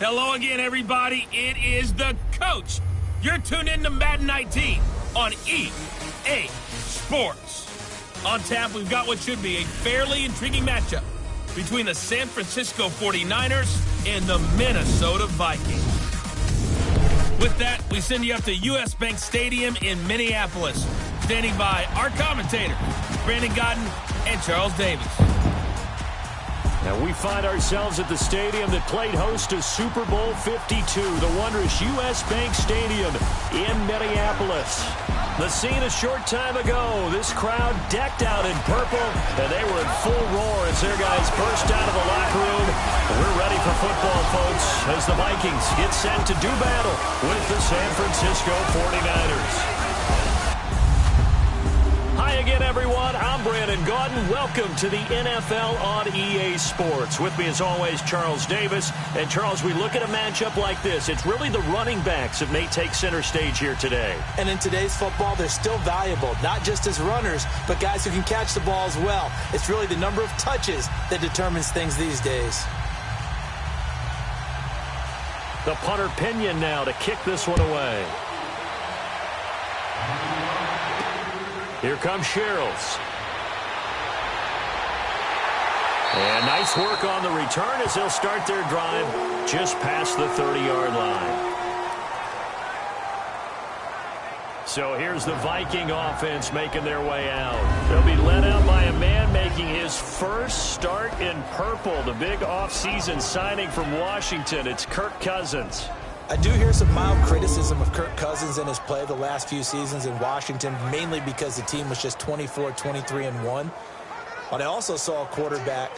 Hello again, everybody. It is the coach. You're tuned in to Madden 19 on EA Sports. On tap, we've got what should be a fairly intriguing matchup between the San Francisco 49ers and the Minnesota Vikings. With that, we send you up to US Bank Stadium in Minneapolis. Standing by our commentators, Brandon Godden and Charles Davis. Now we find ourselves at the stadium that played host to Super Bowl 52, the wondrous US Bank Stadium in Minneapolis. The scene a short time ago, this crowd decked out in purple, and they were in full roar as their guys burst out of the locker room. We're ready for football, folks, as the Vikings get set to do battle with the San Francisco 49ers. Hi again, everyone. I'm Brandon Godden. Welcome to the NFL on EA Sports. With me, as always, Charles Davis. And, Charles, we look at a matchup like this. It's really the running backs that may take center stage here today. And in today's football, they're still valuable, not just as runners, but guys who can catch the ball as well. It's really the number of touches that determines things these days. The punter Pinion now to kick this one away. Here comes Sherrills. And nice work on the return as they'll start their drive just past the 30-yard line. So here's the Viking offense making their way out. They'll be led out by a man making his first start in purple. The big offseason signing from Washington. It's Kirk Cousins. I do hear some mild criticism of Kirk Cousins and his play the last few seasons in Washington, mainly because the team was just 24-23-1. But I also saw a quarterback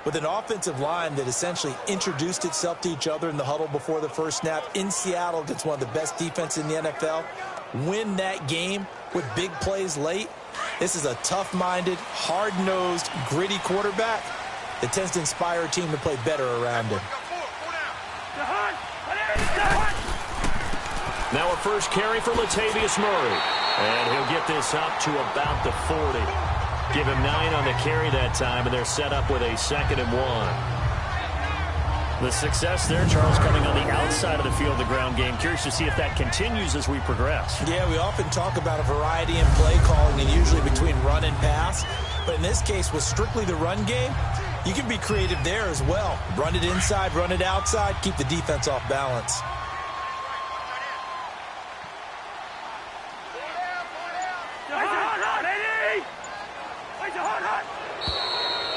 with an offensive line that essentially introduced itself to each other in the huddle before the first snap in Seattle against one of the best defenses in the NFL. Win that game with big plays late. This is a tough-minded, hard-nosed, gritty quarterback that tends to inspire a team to play better around him. Now a first carry for Latavius Murray. And he'll get this up to about the 40. Give him 9 on the carry that time, and they're set up with a 2nd and 1. The success there, Charles, coming on the outside of the field, the ground game. Curious to see if that continues as we progress. Yeah, we often talk about a variety in play calling, and usually between run and pass. But in this case, with strictly the run game, you can be creative there as well. Run it inside, run it outside, keep the defense off balance.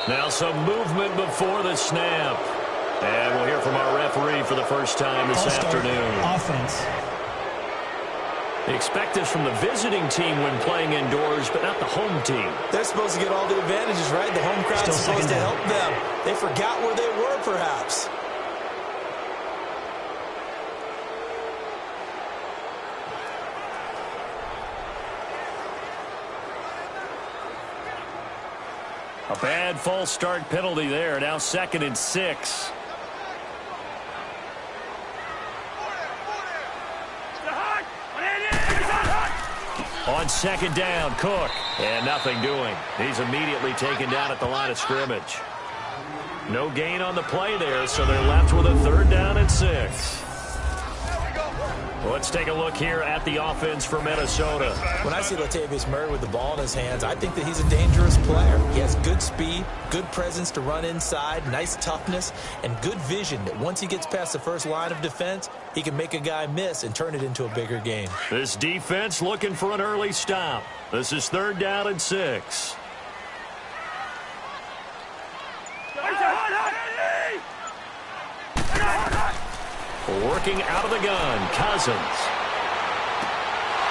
Now some movement before the snap. And we'll hear from our referee for the first time this afternoon. Offense. They expect this from the visiting team when playing indoors, but not the home team. They're supposed to get all the advantages, right? The home crowd's supposed to help them. They forgot where they were, perhaps. A bad false start penalty there. Now 2nd and 6. On 2nd down, Cook. And nothing doing. He's immediately taken down at the line of scrimmage. No gain on the play there, so they're left with a 3rd down and 6. Let's take a look here at the offense for Minnesota. When I see Latavius Murray with the ball in his hands, I think that he's a dangerous player. He has good speed, good presence to run inside, nice toughness, and good vision that once he gets past the first line of defense, he can make a guy miss and turn it into a bigger game. This defense looking for an early stop. This is 3rd down and 6. Working out of the gun, Cousins.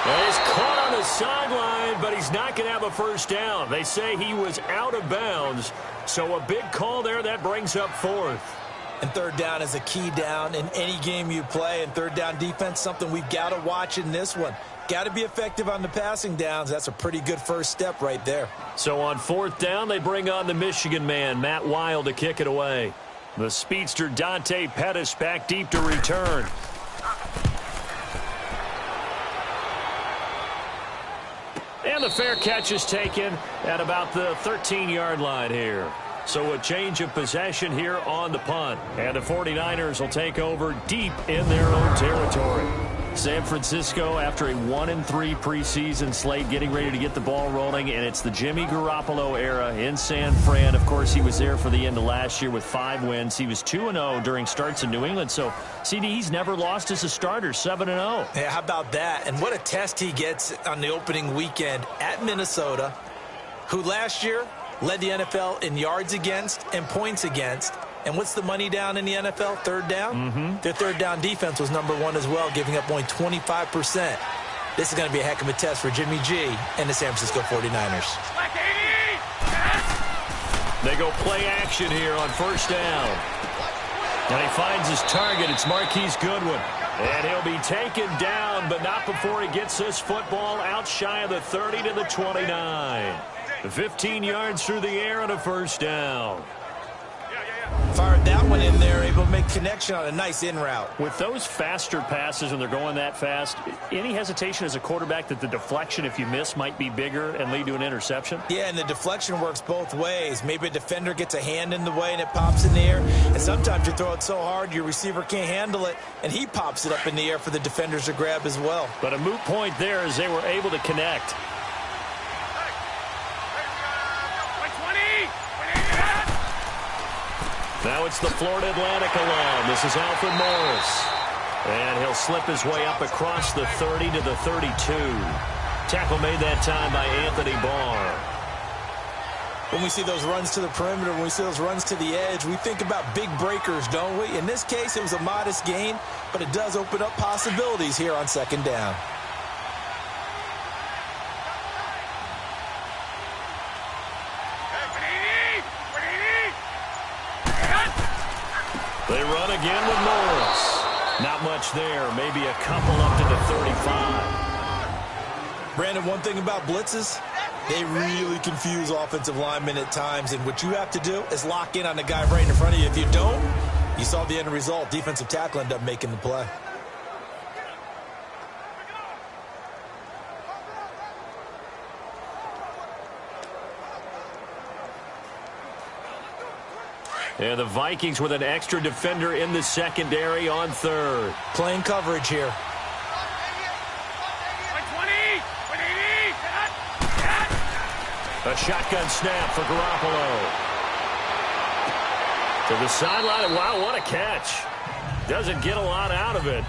And he's caught on the sideline, but he's not going to have a first down. They say he was out of bounds, so a big call there that brings up 4th. And 3rd down is a key down in any game you play, and 3rd down defense, something we've got to watch in this one. Got to be effective on the passing downs. That's a pretty good first step right there. So on 4th down, they bring on the Michigan man, Matt Wild, to kick it away. The speedster Dante Pettis back deep to return. And the fair catch is taken at about the 13-yard line here. So a change of possession here on the punt. And the 49ers will take over deep in their own territory. San Francisco, after a 1-3 preseason slate, getting ready to get the ball rolling, and it's the Jimmy Garoppolo era in San Fran. Of course, he was there for the end of last year with 5 wins. He was 2-0 during starts in New England. So, CD, he's never lost as a starter, 7-0. Yeah, how about that? And what a test he gets on the opening weekend at Minnesota, who last year led the NFL in yards against and points against. And what's the money down in the NFL? Third down? Their third down defense was #1 as well, giving up only 25%. This is going to be a heck of a test for Jimmy G and the San Francisco 49ers. They go play action here on first down. And he finds his target. It's Marquise Goodwin. And he'll be taken down, but not before he gets this football out shy of the 30 to the 29. 15 yards through the air on a first down. Fired that one in there, able to make connection on a nice in route. With those faster passes when they're going that fast, any hesitation as a quarterback that the deflection, if you miss, might be bigger and lead to an interception? Yeah, and the deflection works both ways. Maybe a defender gets a hand in the way and it pops in the air. And sometimes you throw it so hard your receiver can't handle it, and he pops it up in the air for the defenders to grab as well. But a moot point there as they were able to connect. Now it's the Florida Atlantic alum. This is Alfred Morris. And he'll slip his way up across the 30 to the 32. Tackle made that time by Anthony Barr. When we see those runs to the perimeter, when we see those runs to the edge, we think about big breakers, don't we? In this case, it was a modest gain, but it does open up possibilities here on second down. They run again with Morris. Not much there. Maybe a couple up to the 35. Brandon, one thing about blitzes, they really confuse offensive linemen at times. And what you have to do is lock in on the guy right in front of you. If you don't, you saw the end result. Defensive tackle ended up making the play. And the Vikings with an extra defender in the secondary on third. Playing coverage here. A shotgun snap for Garoppolo. To the sideline. Wow, what a catch. Doesn't get a lot out of it,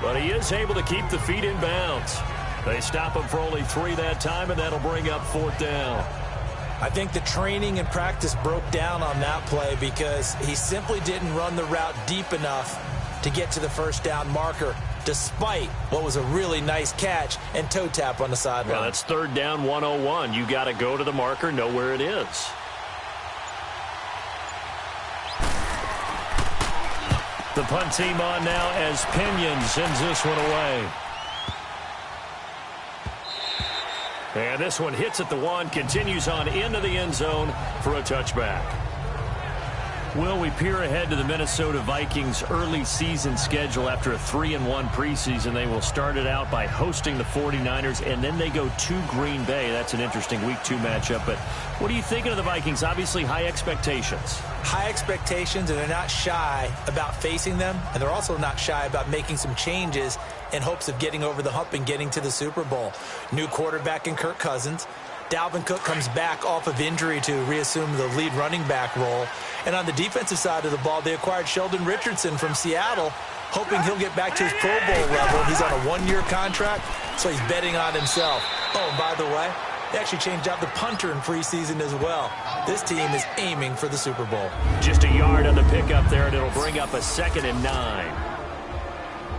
but he is able to keep the feet in bounds. They stop him for only 3 that time, and that'll bring up 4th down. I think the training and practice broke down on that play because he simply didn't run the route deep enough to get to the first down marker, despite what was a really nice catch and toe tap on the sideline. Well, that's 3rd down 101. You got to go to the marker, know where it is. The punt team on now as Pinion sends this one away. And this one hits at the 1, continues on into the end zone for a touchback. Well, we peer ahead to the Minnesota Vikings' early season schedule. After a 3-1 preseason, they will start it out by hosting the 49ers, and then they go to Green Bay. That's an interesting Week 2 matchup. But what are you thinking of the Vikings? Obviously, high expectations. High expectations, and they're not shy about facing them, and they're also not shy about making some changes in hopes of getting over the hump and getting to the Super Bowl. New quarterback in Kirk Cousins. Dalvin Cook comes back off of injury to reassume the lead running back role. And on the defensive side of the ball, they acquired Sheldon Richardson from Seattle, hoping he'll get back to his Pro Bowl level. He's on a 1-year contract, so he's betting on himself. Oh, and by the way, they actually changed out the punter in preseason as well. This team is aiming for the Super Bowl. Just a yard on the pickup there, and it'll bring up a 2nd and 9.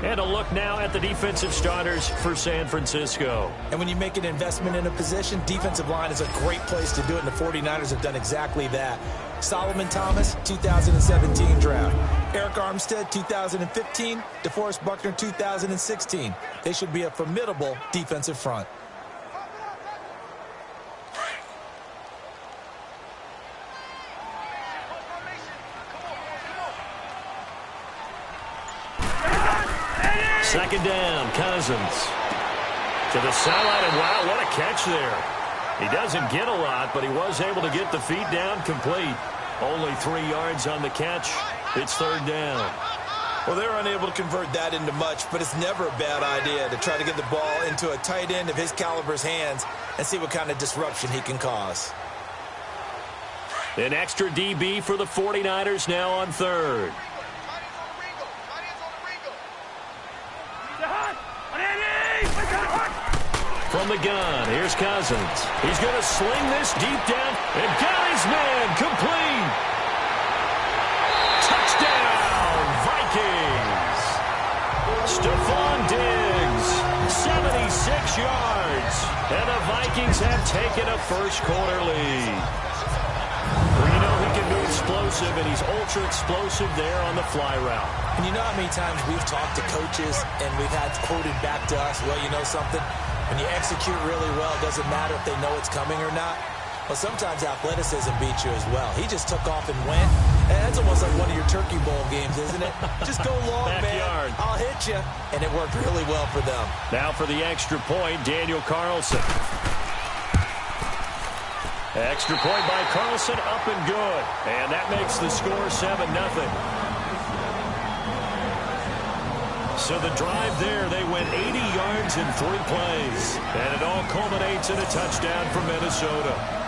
And a look now at the defensive starters for San Francisco. And when you make an investment in a position, defensive line is a great place to do it, and the 49ers have done exactly that. Solomon Thomas, 2017 draft. Eric Armstead, 2015. DeForest Buckner, 2016. They should be a formidable defensive front. Second down, Cousins. To the sideline, and wow, what a catch there. He doesn't get a lot, but he was able to get the feet down complete. Only 3 yards on the catch. It's third down. Well, they're unable to convert that into much, but it's never a bad idea to try to get the ball into a tight end of his caliber's hands and see what kind of disruption he can cause. An extra DB for the 49ers now on third. From the gun, here's Cousins. He's going to sling this deep down and got his man complete. Touchdown, Vikings. Stefon Diggs, 76 yards. And the Vikings have taken a first-quarter lead. Well, you know he can be explosive, and he's ultra-explosive there on the fly route. And you know how many times we've talked to coaches and we've had quoted back to us, well, you know something? When you execute really well, it doesn't matter if they know it's coming or not. Well, sometimes athleticism beats you as well. He just took off and went. And that's almost like one of your Turkey Bowl games, isn't it? Just go long, man. I'll hit you. And it worked really well for them. Now for the extra point, Daniel Carlson. Extra point by Carlson, up and good. And that makes the score 7-0. So the drive there, they went 80 yards in 3 plays. And it all culminates in a touchdown for Minnesota.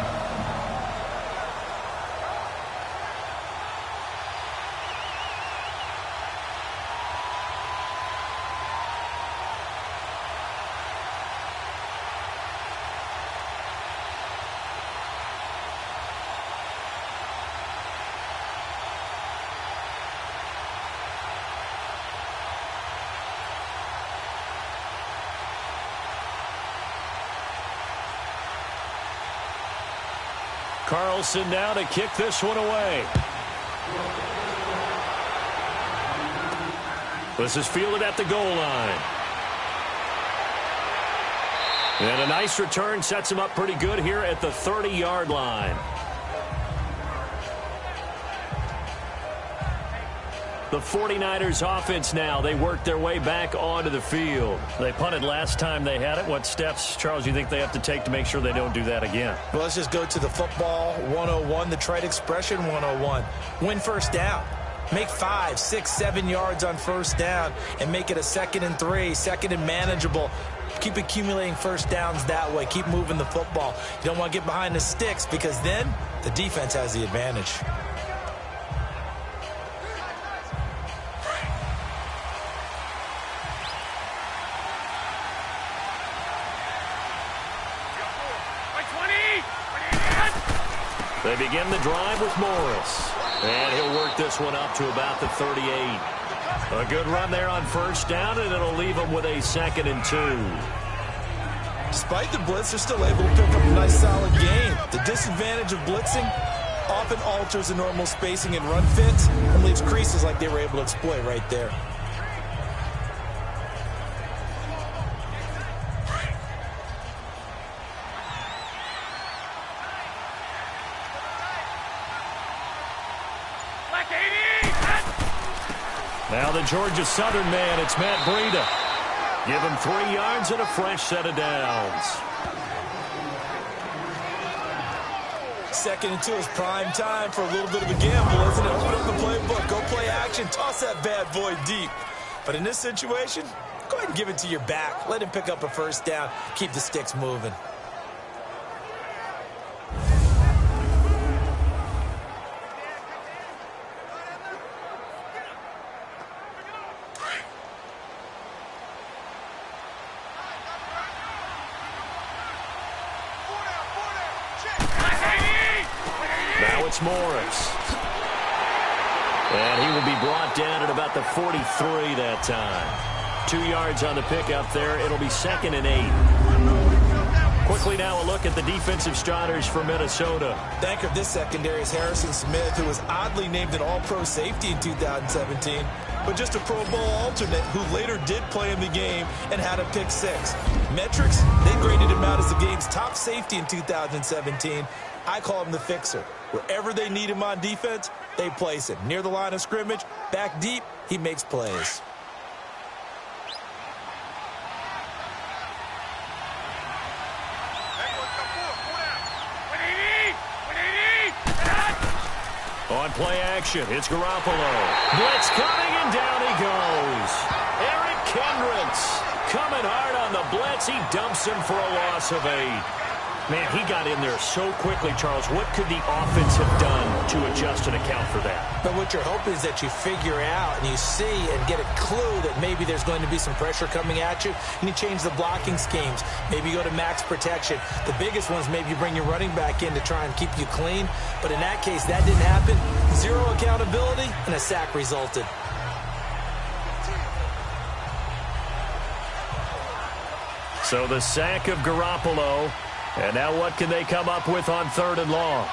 Carlson now to kick this one away. This is fielded at the goal line. And a nice return sets him up pretty good here at the 30-yard line. The 49ers offense now, they work their way back onto the field. They punted last time they had it. What steps, Charles, you think they have to take to make sure they don't do that again? Well, let's just go to the football 101, the trite expression 101. Win first down. Make 5, 6, 7 yards on first down and make it a 2nd and 3, 2nd and manageable. Keep accumulating first downs that way. Keep moving the football. You don't want to get behind the sticks because then the defense has the advantage. They begin the drive with Morris. And he'll work this one up to about the 38. A good run there on first down, and it'll leave them with a 2nd and 2. Despite the blitz, they're still able to pick up a nice solid gain. The disadvantage of blitzing often alters the normal spacing and run fits and leaves creases like they were able to exploit right there. Now the Georgia Southern man, it's Matt Breida. Give him 3 yards and a fresh set of downs. 2nd and 2 is prime time for a little bit of a gamble, isn't it? Open up the playbook, go play action, toss that bad boy deep. But in this situation, go ahead and give it to your back. Let him pick up a first down, keep the sticks moving. Morris. And he will be brought down at about the 43 that time. 2 yards on the pickup there. It'll be 2nd and 8. Quickly now a look at the defensive starters for Minnesota. The anchor of this secondary is Harrison Smith, who was oddly named an all-pro safety in 2017, but just a Pro Bowl alternate who later did play in the game and had a pick 6. Metrics, they graded him out as the game's top safety in 2017. I call him the fixer. Wherever they need him on defense, they place him. Near the line of scrimmage, back deep, he makes plays. On play action, it's Garoppolo. Blitz coming, and down he goes. Eric Kendricks coming hard on the blitz. He dumps him for a loss of 8. Man, he got in there so quickly, Charles. What could the offense have done to adjust and account for that? But what you're hoping is that you figure out and you see and get a clue that maybe there's going to be some pressure coming at you, and you change the blocking schemes. Maybe you go to max protection. The biggest ones, maybe you bring your running back in to try and keep you clean. But in that case, that didn't happen. 0 accountability, and a sack resulted. So the sack of Garoppolo. And now what can they come up with on 3rd and long?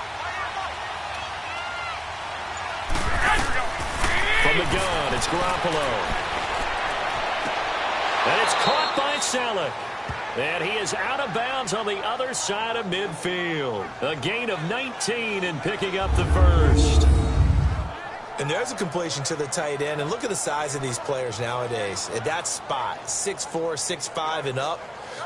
From the gun, it's Garoppolo. And it's caught by Salek. And he is out of bounds on the other side of midfield. A gain of 19 and picking up the first. And there's a completion to the tight end. And look at the size of these players nowadays. At that spot, 6'4", 6'5", and up.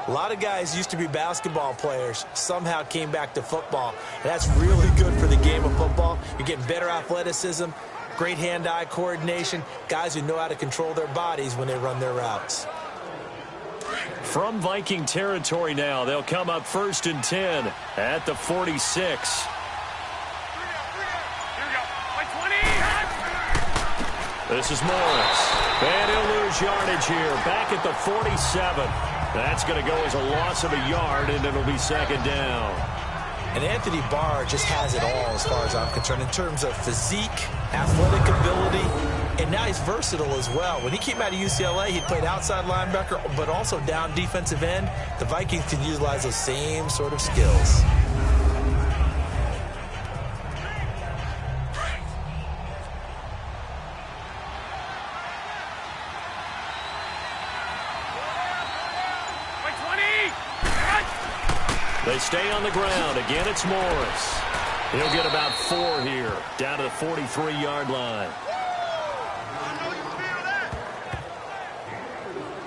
A lot of guys used to be basketball players, somehow came back to football. And that's really good for the game of football. You're getting better athleticism, great hand-eye coordination, guys who know how to control their bodies when they run their routes. From Viking territory now, they'll come up 1st and 10 at the 46. This is Morris. And he'll lose yardage here, back at the 47. That's going to go as a loss of a yard, and it'll be 2nd down. And Anthony Barr just has it all as far as I'm concerned in terms of physique, athletic ability, and now he's versatile as well. When he came out of UCLA, he played outside linebacker, but also down defensive end. The Vikings can utilize those same sort of skills. They stay on the ground. Again, it's Morris. He'll get about 4 here, down to the 43-yard line.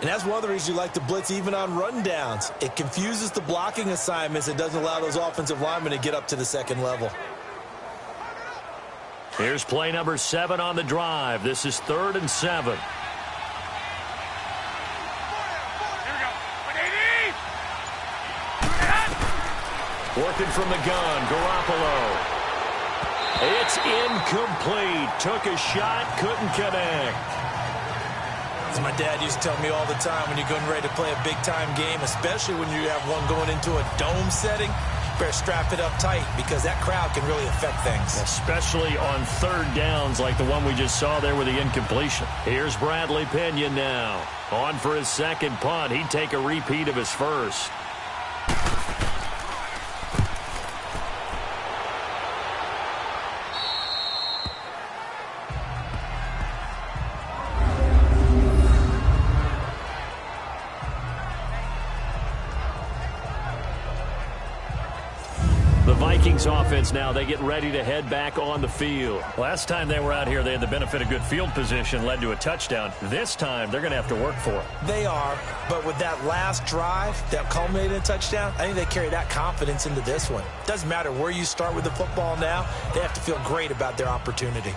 And that's one of the reasons you like to blitz even on rundowns. It confuses the blocking assignments. It doesn't allow those offensive linemen to get up to the 2nd level. Here's play number 7 on the drive. This is 3rd and 7. Working from the gun, Garoppolo. It's incomplete. Took a shot, couldn't connect. As my dad used to tell me all the time, when you're getting ready to play a big-time game, especially when you have one going into a dome setting, you better strap it up tight because that crowd can really affect things. Especially on 3rd downs like the one we just saw there with the incompletion. Here's Bradley Pinion now. On for his 2nd punt. He'd take a repeat of his first. Vikings offense now, they get ready to head back on the field. Last time they were out here, they had the benefit of good field position, led to a touchdown. This time, they're going to have to work for it. They are, but with that last drive that culminated in a touchdown, I think they carry that confidence into this one. Doesn't matter where you start with the football now, they have to feel great about their opportunity.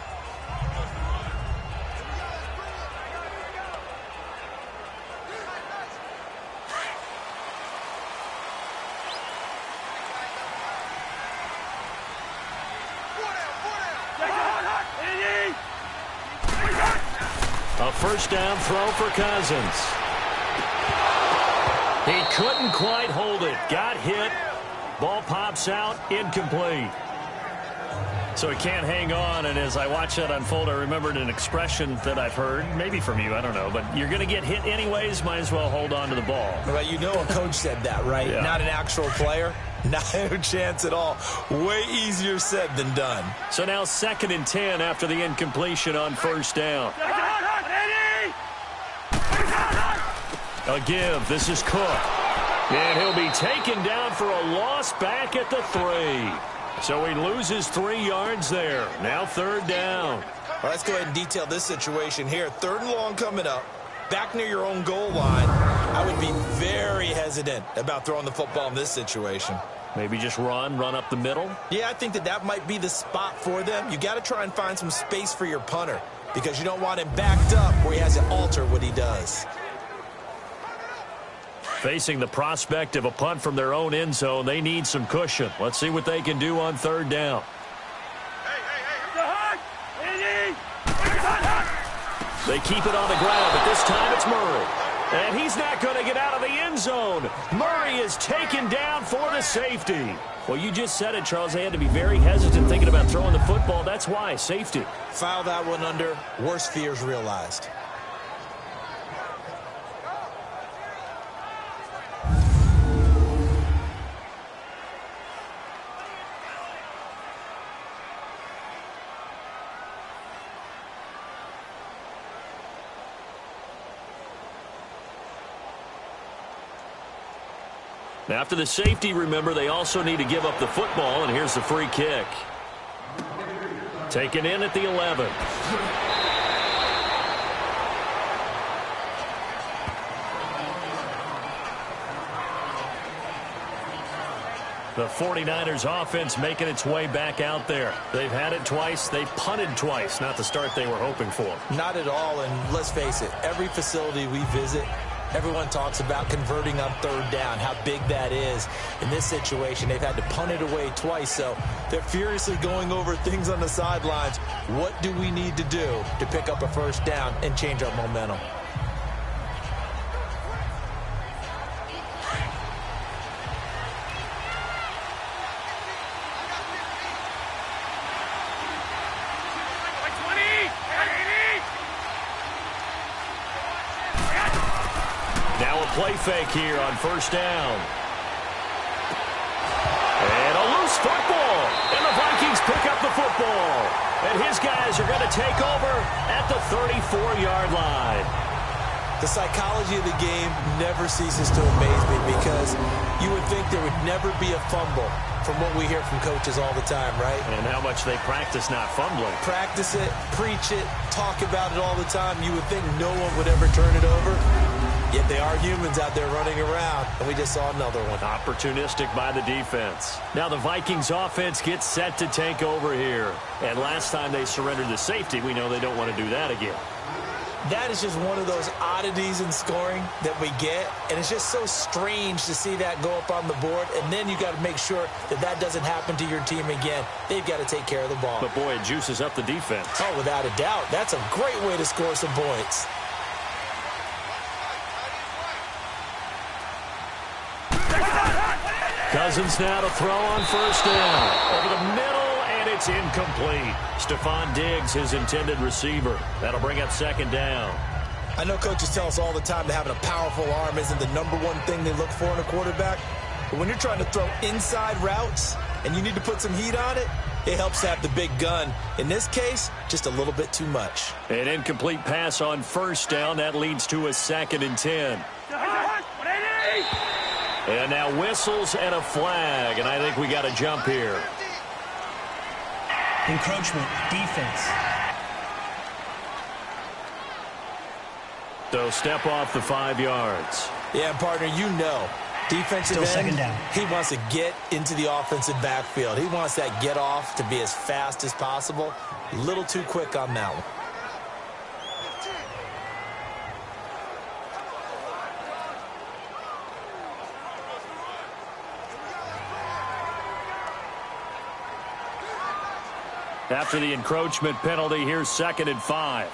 A 1st down throw for Cousins. He couldn't quite hold it. Got hit. Ball pops out. Incomplete. So he can't hang on, and as I watched that unfold, I remembered an expression that I've heard, maybe from you, I don't know, but you're going to get hit anyways, might as well hold on to the ball. Well, you know a coach said that, right? Yeah. Not an actual player. Not a chance at all. Way easier said than done. So now 2nd and 10 after the incompletion on 1st down. A give. This is Cook. And he'll be taken down for a loss back at the 3. So he loses 3 yards there. Now 3rd down. Well, let's go ahead and detail this situation here. 3rd and long coming up. Back near your own goal line. I would be very hesitant about throwing the football in this situation. Maybe just run up the middle? Yeah, I think that might be the spot for them. You got to try and find some space for your punter because you don't want him backed up where he has to alter what he does. Facing the prospect of a punt from their own end zone, they need some cushion. Let's see what they can do on third down. They keep it on the ground, but this time it's Murray. And he's not going to get out of the end zone. Murray is taken down for the safety. Well, you just said it, Charles. They had to be very hesitant thinking about throwing the football. That's why, safety. Foul that one under. Worst fears realized. After the safety, remember, they also need to give up the football, and here's the free kick. Taken in at the 11. The 49ers offense making its way back out there. They've had it twice. They've punted twice. Not the start they were hoping for. Not at all, and let's face it, every facility we visit, everyone talks about converting on third down, how big that is. In this situation, they've had to punt it away twice, so they're furiously going over things on the sidelines. What do we need to do to pick up a first down and change our momentum? Play fake here on first down. And a loose football. And the Vikings pick up the football. And his guys are going to take over at the 34-yard line. The psychology of the game never ceases to amaze me because you would think there would never be a fumble from what we hear from coaches all the time, right? And how much they practice not fumbling. Practice it, preach it, talk about it all the time. You would think no one would ever turn it over. Yet they are humans out there running around, and we just saw another one. Opportunistic by the defense. Now the Vikings offense gets set to take over here. And last time they surrendered the safety, we know they don't want to do that again. That is just one of those oddities in scoring that we get, and it's just so strange to see that go up on the board, and then you got to make sure that that doesn't happen to your team again. They've got to take care of the ball. But boy, it juices up the defense. Oh, without a doubt. That's a great way to score some points. Cousins now to throw on first down. Over the middle, and it's incomplete. Stefon Diggs, his intended receiver. That'll bring up second down. I know coaches tell us all the time that having a powerful arm isn't the #1 thing they look for in a quarterback. But when you're trying to throw inside routes and you need to put some heat on it, it helps to have the big gun. In this case, just a little bit too much. An incomplete pass on first down. That leads to a 2nd and 10. And now whistles and a flag, and I think we got a jump here. Encroachment, defense. So step off the 5 yards. Yeah, partner, you know, defensive Still end, second down. he wants to get into the offensive backfield. He wants that get off to be as fast as possible. A little too quick on that one. After the encroachment penalty, here's 2nd and 5.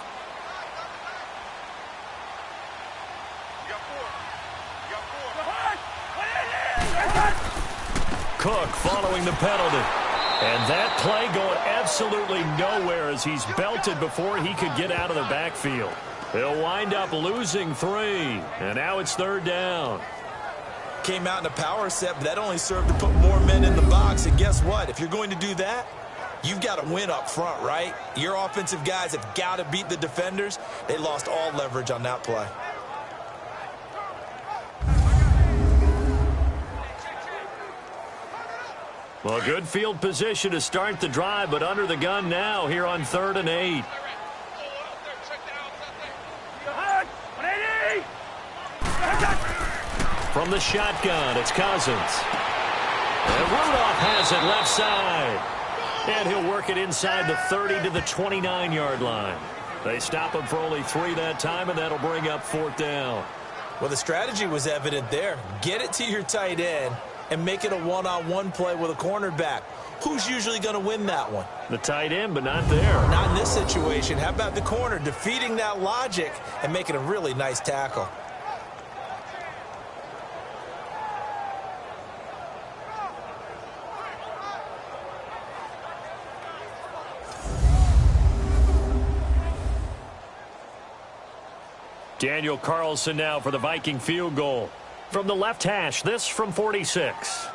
Cook following the penalty. And that play going absolutely nowhere as he's belted before he could get out of the backfield. He'll wind up losing 3. And now it's 3rd down. Came out in a power set, but that only served to put more men in the box. And guess what? If you're going to do that, you've got to win up front, right? Your offensive guys have got to beat the defenders. They lost all leverage on that play. Well, good field position to start the drive, but under the gun now here on 3rd and 8. From the shotgun, it's Cousins. And Rudolph has it left side. And he'll work it inside the 30 to the 29-yard line. They stop him for only 3 that time, and that'll bring up 4th down. Well, the strategy was evident there. Get it to your tight end and make it a one-on-one play with a cornerback. Who's usually going to win that one? The tight end, but not there. Not in this situation. How about the corner defeating that logic and making a really nice tackle? Daniel Carlson now for the Viking field goal. From the left hash, this from 46.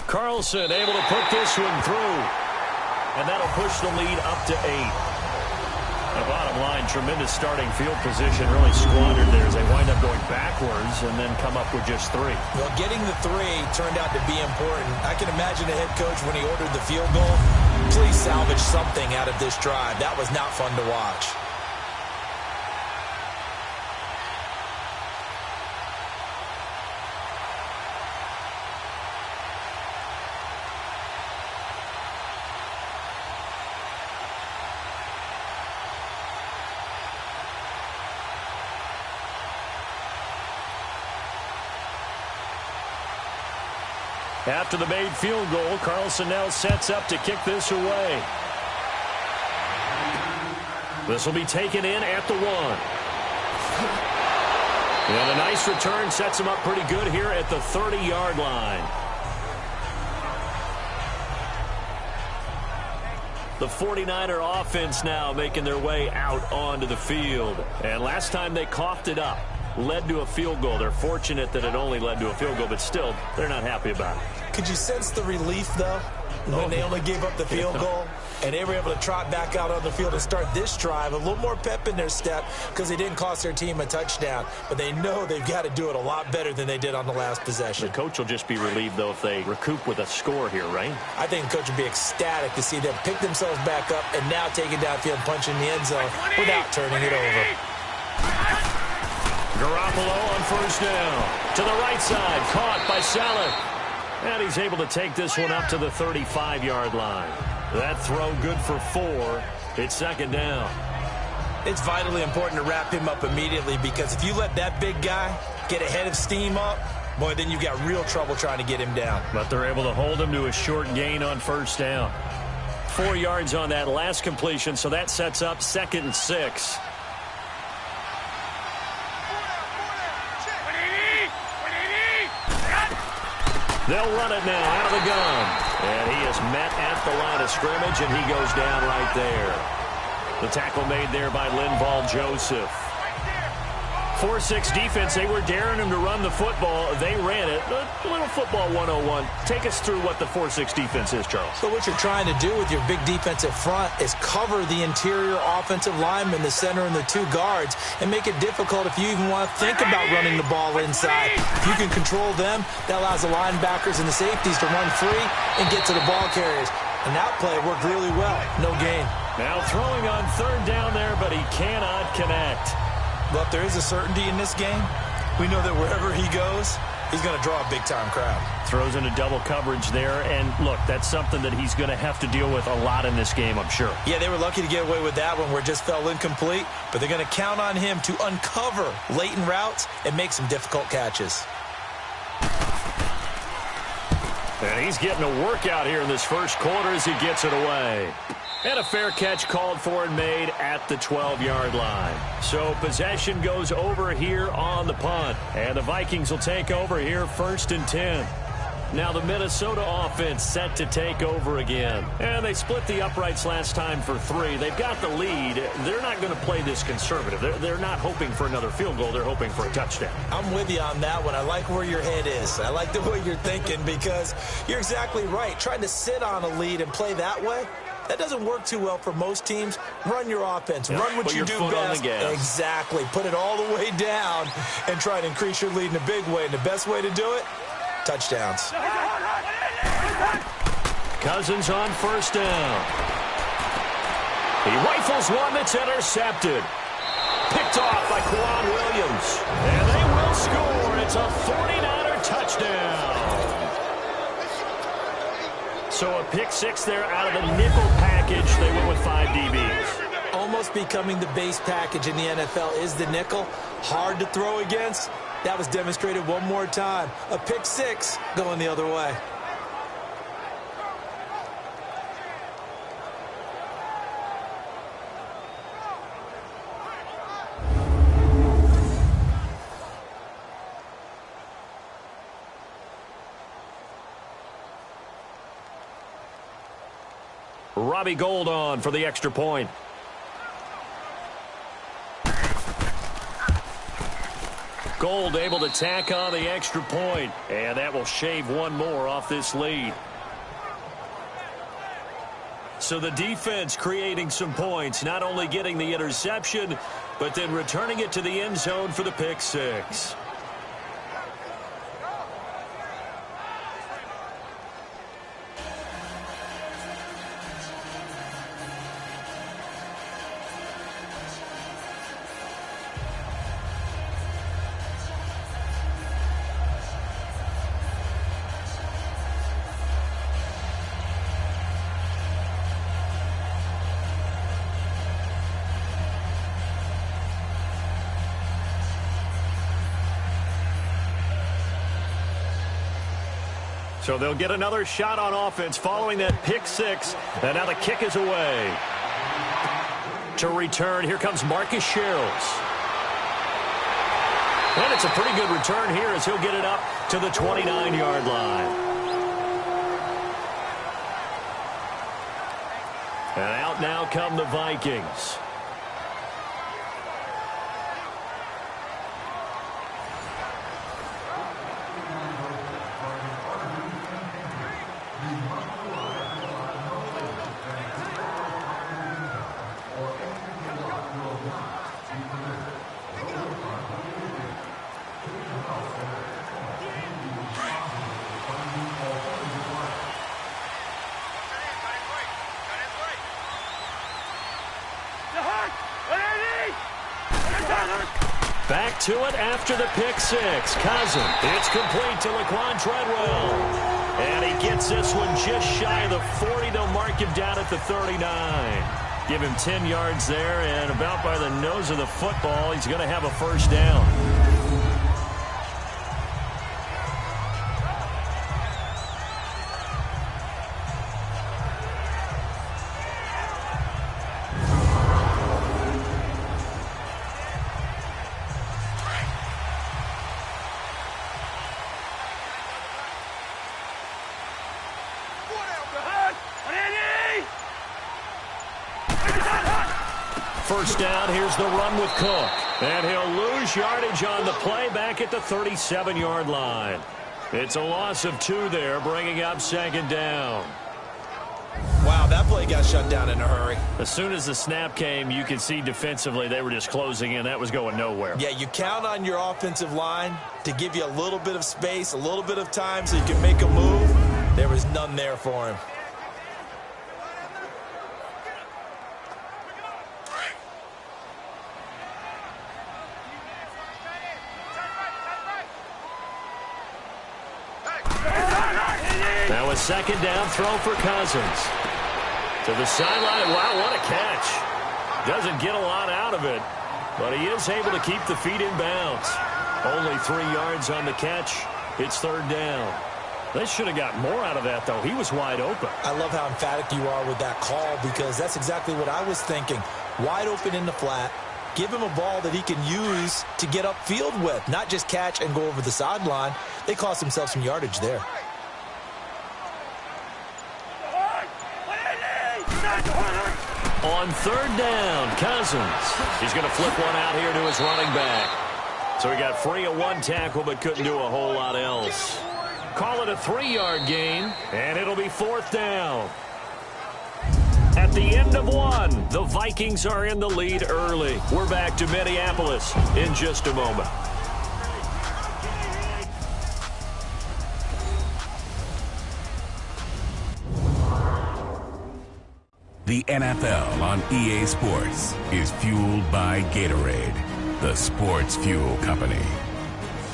Carlson able to put this one through. And that'll push the lead up to 8. The bottom line, tremendous starting field position, really squandered there as they wind up going backwards and then come up with just 3. Well, getting the 3 turned out to be important. I can imagine the head coach when he ordered the field goal. Please salvage something out of this drive. That was not fun to watch. After the made field goal, Carlson now sets up to kick this away. This will be taken in at the 1. And a nice return sets him up pretty good here at the 30-yard line. The 49er offense now making their way out onto the field. And last time they coughed it up, led to a field goal. They're fortunate that it only led to a field goal, but still, they're not happy about it. Could you sense the relief, though, when they only gave up the field goal? And they were able to trot back out on the field and start this drive. A little more pep in their step because they didn't cost their team a touchdown. But they know they've got to do it a lot better than they did on the last possession. The coach will just be relieved, though, if they recoup with a score here, right? I think the coach would be ecstatic to see them pick themselves back up and now take it downfield and punch in the end zone without turning it over. Garoppolo on 1st down. To the right side, caught by Saleh. And he's able to take this one up to the 35-yard line. That throw good for 4. It's 2nd down. It's vitally important to wrap him up immediately because if you let that big guy get ahead of steam up, boy, then you've got real trouble trying to get him down. But they're able to hold him to a short gain on 1st down. 4 yards on that last completion, so that sets up 2nd and 6. They'll run it now out of the gun. And he is met at the line of scrimmage, and he goes down right there. The tackle made there by Linval Joseph. 4-6 defense, they were daring him to run the football. They ran it. A little football 101. Take us through what the 4-6 defense is, Charles. So what you're trying to do with your big defensive front is cover the interior offensive lineman, the center, and the 2 guards, and make it difficult if you even want to think about running the ball inside. If you can control them, that allows the linebackers and the safeties to run free and get to the ball carriers. And that play worked really well. No gain. Now throwing on 3rd down there, but he cannot connect. But there is a certainty in this game. We know that wherever he goes, he's going to draw a big-time crowd. Throws into double coverage there, and look, that's something that he's going to have to deal with a lot in this game, I'm sure. Yeah, they were lucky to get away with that one where it just fell incomplete, but they're going to count on him to uncover latent routes and make some difficult catches. And he's getting a workout here in this first quarter as he gets it away. And a fair catch called for and made at the 12-yard line. So possession goes over here on the punt. And the Vikings will take over here 1st and 10. Now the Minnesota offense set to take over again. And they split the uprights last time for 3. They've got the lead. They're not going to play this conservative. They're not hoping for another field goal. They're hoping for a touchdown. I'm with you on that one. I like where your head is. I like the way you're thinking because you're exactly right. Trying to sit on a lead and play that way, that doesn't work too well for most teams. Run your offense. Yep, run what you do best. Exactly. Put it all the way down and try to increase your lead in a big way. And the best way to do it, touchdowns. Cousins on 1st down. He rifles one that's intercepted. Picked off by Quan Williams. And they will score. It's a 49er touchdown. So a pick six there out of the nickel package. They went with 5 DBs. Almost becoming the base package in the NFL is the nickel. Hard to throw against. That was demonstrated one more time. A pick six going the other way. Robbie Gould on for the extra point. Gould able to tack on the extra point, and that will shave one more off this lead. So the defense creating some points, not only getting the interception, but then returning it to the end zone for the pick six. So they'll get another shot on offense following that pick six. And now the kick is away. To return, here comes Marcus Sherrills. And it's a pretty good return here as he'll get it up to the 29-yard line. And out now come the Vikings. Back to it after the pick six. Cousins. It's complete to Laquan Treadwell. And he gets this one just shy of the 40. They'll mark him down at the 39. Give him 10 yards there, and about by the nose of the football, he's going to have a first down. First down, here's the run with Cook. And he'll lose yardage on the play back at the 37-yard line. It's a loss of 2 there, bringing up second down. Wow, that play got shut down in a hurry. As soon as the snap came, you could see defensively they were just closing in. That was going nowhere. Yeah, you count on your offensive line to give you a little bit of space, a little bit of time so you can make a move. There was none there for him. Now a second down throw for Cousins. To the sideline. Wow, what a catch. Doesn't get a lot out of it, but he is able to keep the feet in bounds. Only 3 yards on the catch. It's third down. They should have got more out of that, though. He was wide open. I love how emphatic you are with that call because that's exactly what I was thinking. Wide open in the flat. Give him a ball that he can use to get upfield with, not just catch and go over the sideline. They cost themselves some yardage there. On third down, Cousins. He's going to flip one out here to his running back. So he got free of 1 tackle but couldn't do a whole lot else. Call it a 3-yard gain, and it'll be fourth down. At the end of 1, the Vikings are in the lead early. We're back to Minneapolis in just a moment. The NFL on EA Sports is fueled by Gatorade, the sports fuel company.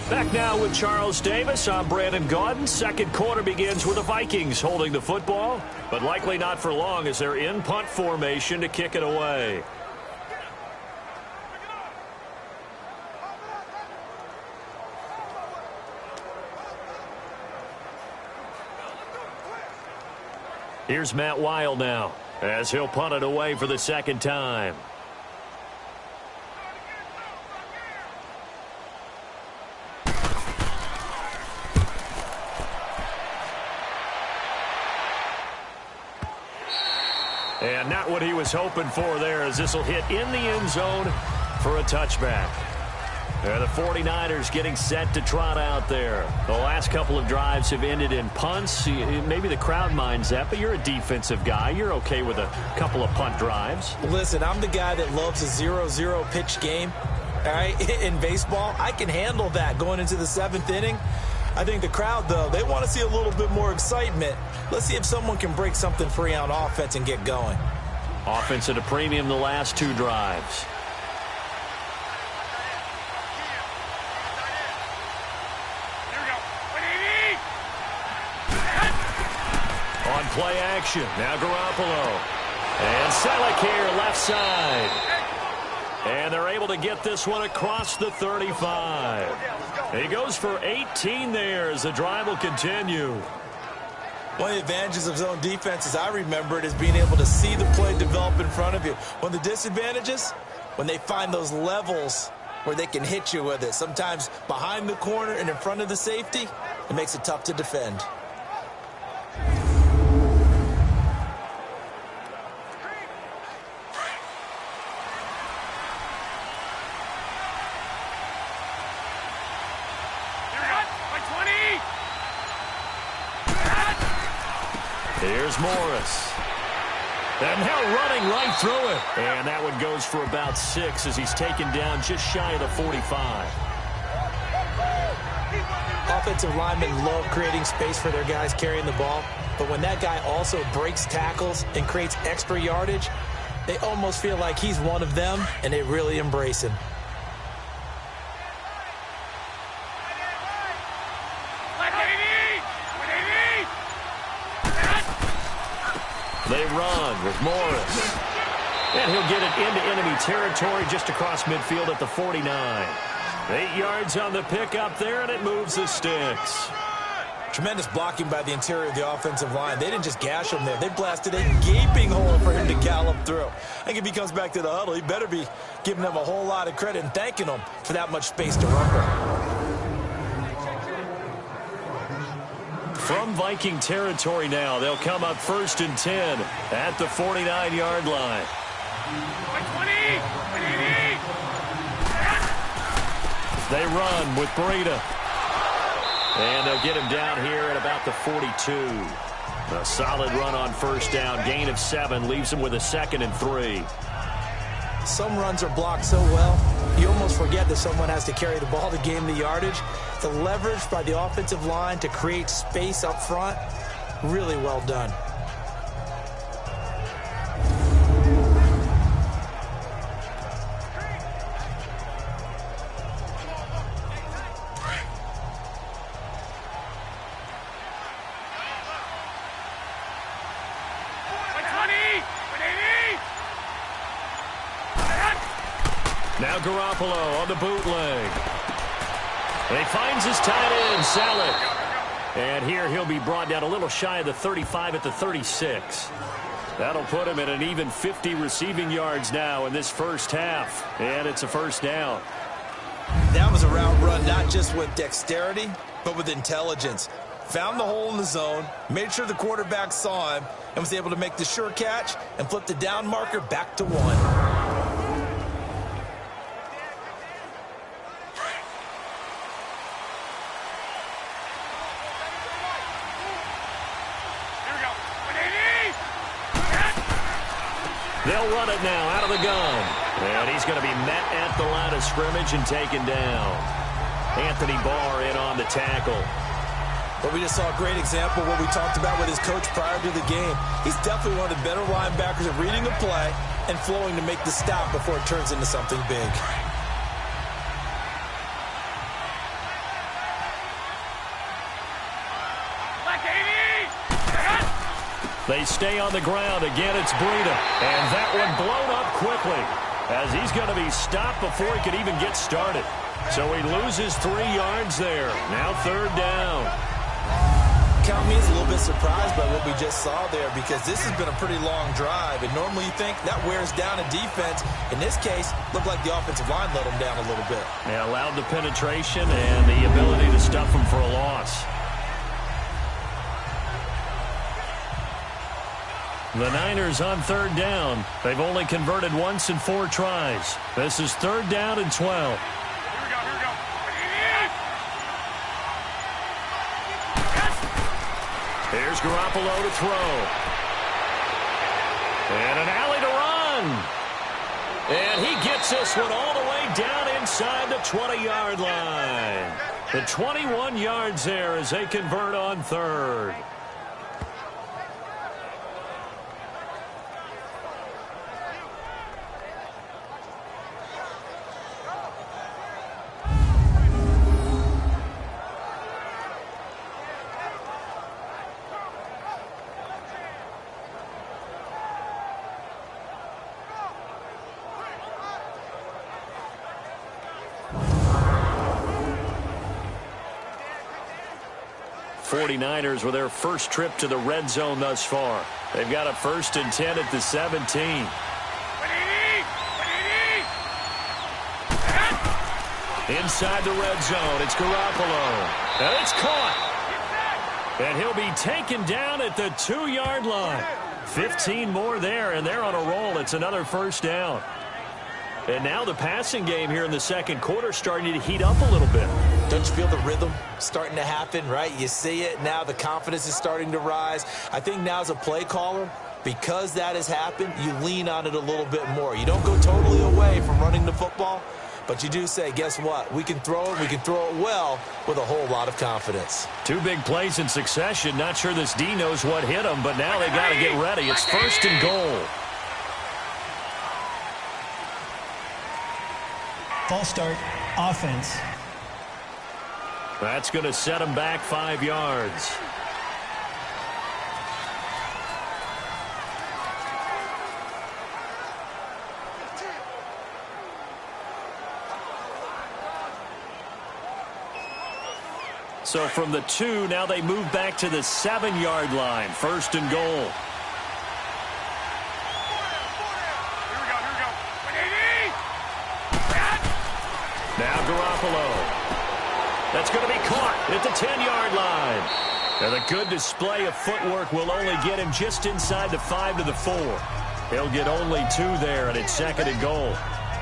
Back now with Charles Davis. I'm Brandon Gaudin. Second quarter begins with the Vikings holding the football, but likely not for long as they're in punt formation to kick it away. Here's Matt Weil now as he'll punt it away for the second time. And not what he was hoping for there, as this will hit in the end zone for a touchback. The 49ers getting set to trot out there. The last couple of drives have ended in punts. Maybe the crowd minds that, but you're a defensive guy. You're okay with a couple of punt drives. Listen, I'm the guy that loves a 0-0 pitch game. All right, in baseball, I can handle that going into the 7th inning. I think the crowd, though, they want to see a little bit more excitement. Let's see if someone can break something free on offense and get going. Offense at a premium the last two drives. On play action, now Garoppolo. And Selleck here, left side. And they're able to get this one across the 35. He goes for 18 there as the drive will continue. One of the advantages of zone defense, as I remember it, is being able to see the play develop in front of you. One of the disadvantages, when they find those levels where they can hit you with it, sometimes behind the corner and in front of the safety, it makes it tough to defend. Here's Morris. And now running right through it. And that one goes for about 6 as he's taken down just shy of the 45. Offensive linemen love creating space for their guys carrying the ball. But when that guy also breaks tackles and creates extra yardage, they almost feel like he's one of them, and they really embrace him. They run with Morris. And he'll get it into enemy territory just across midfield at the 49. 8 yards on the pickup there, and it moves the sticks. Tremendous blocking by the interior of the offensive line. They didn't just gash him there. They blasted a gaping hole for him to gallop through. I think if he comes back to the huddle, he better be giving them a whole lot of credit and thanking them for that much space to rumble. From Viking territory now, they'll come up 1st and 10 at the 49-yard line. They run with Breida. And they'll get him down here at about the 42. A solid run on 1st down. Gain of 7 leaves him with a 2nd and 3. Some runs are blocked so well, you almost forget that someone has to carry the ball to gain the yardage. The leverage by the offensive line to create space up front, really well done. Now Garoppolo on the bootleg. And he finds his tight end, Selleck. And here he'll be brought down a little shy of the 35 at the 36. That'll put him at an even 50 receiving yards now in this first half. And it's a 1st down. That was a route run not just with dexterity, but with intelligence. Found the hole in the zone, made sure the quarterback saw him, and was able to make the sure catch and flip the down marker back to 1. They'll run it now out of the gun. And he's going to be met at the line of scrimmage and taken down. Anthony Barr in on the tackle. But we just saw a great example of what we talked about with his coach prior to the game. He's definitely one of the better linebackers at reading a play and flowing to make the stop before it turns into something big. They stay on the ground. Again, it's Breida. And that one blown up quickly as he's going to be stopped before he could even get started. So he loses 3 yards there. Now 3rd down. Count me as a little bit surprised by what we just saw there because this has been a pretty long drive. And normally you think that wears down a defense. In this case, looked like the offensive line let them down a little bit. Yeah, allowed the penetration and the ability to stuff them for a loss. The Niners on 3rd down. They've only converted once in 4 tries. This is 3rd down and 12. Here we go. Here's Garoppolo to throw. And an alley to run. And he gets this one all the way down inside the 20-yard line. The 21 yards there as they convert on 3rd. Niners with their first trip to the red zone thus far. They've got a 1st and 10 at the 17. Inside the red zone, it's Garoppolo. And it's caught. And he'll be taken down at the 2-yard line. 15 more there, and they're on a roll. It's another 1st down. And now the passing game here in the 2nd quarter starting to heat up a little bit. Don't you feel the rhythm starting to happen, right? You see it now. The confidence is starting to rise. I think now as a play caller, because that has happened, you lean on it a little bit more. You don't go totally away from running the football, but you do say, guess what? We can throw it. We can throw it well with a whole lot of confidence. 2 big plays in succession. Not sure this D knows what hit him, but now they got to get ready. It's 1st and goal. False start, offense. That's going to set him back 5 yards. So from the 2, now they move back to the 7-yard line. 1st and goal. Now Garoppolo. That's going to be caught at the 10-yard line. And a good display of footwork will only get him just inside the 5 to the 4. He'll get only 2 there, and it's 2nd and goal.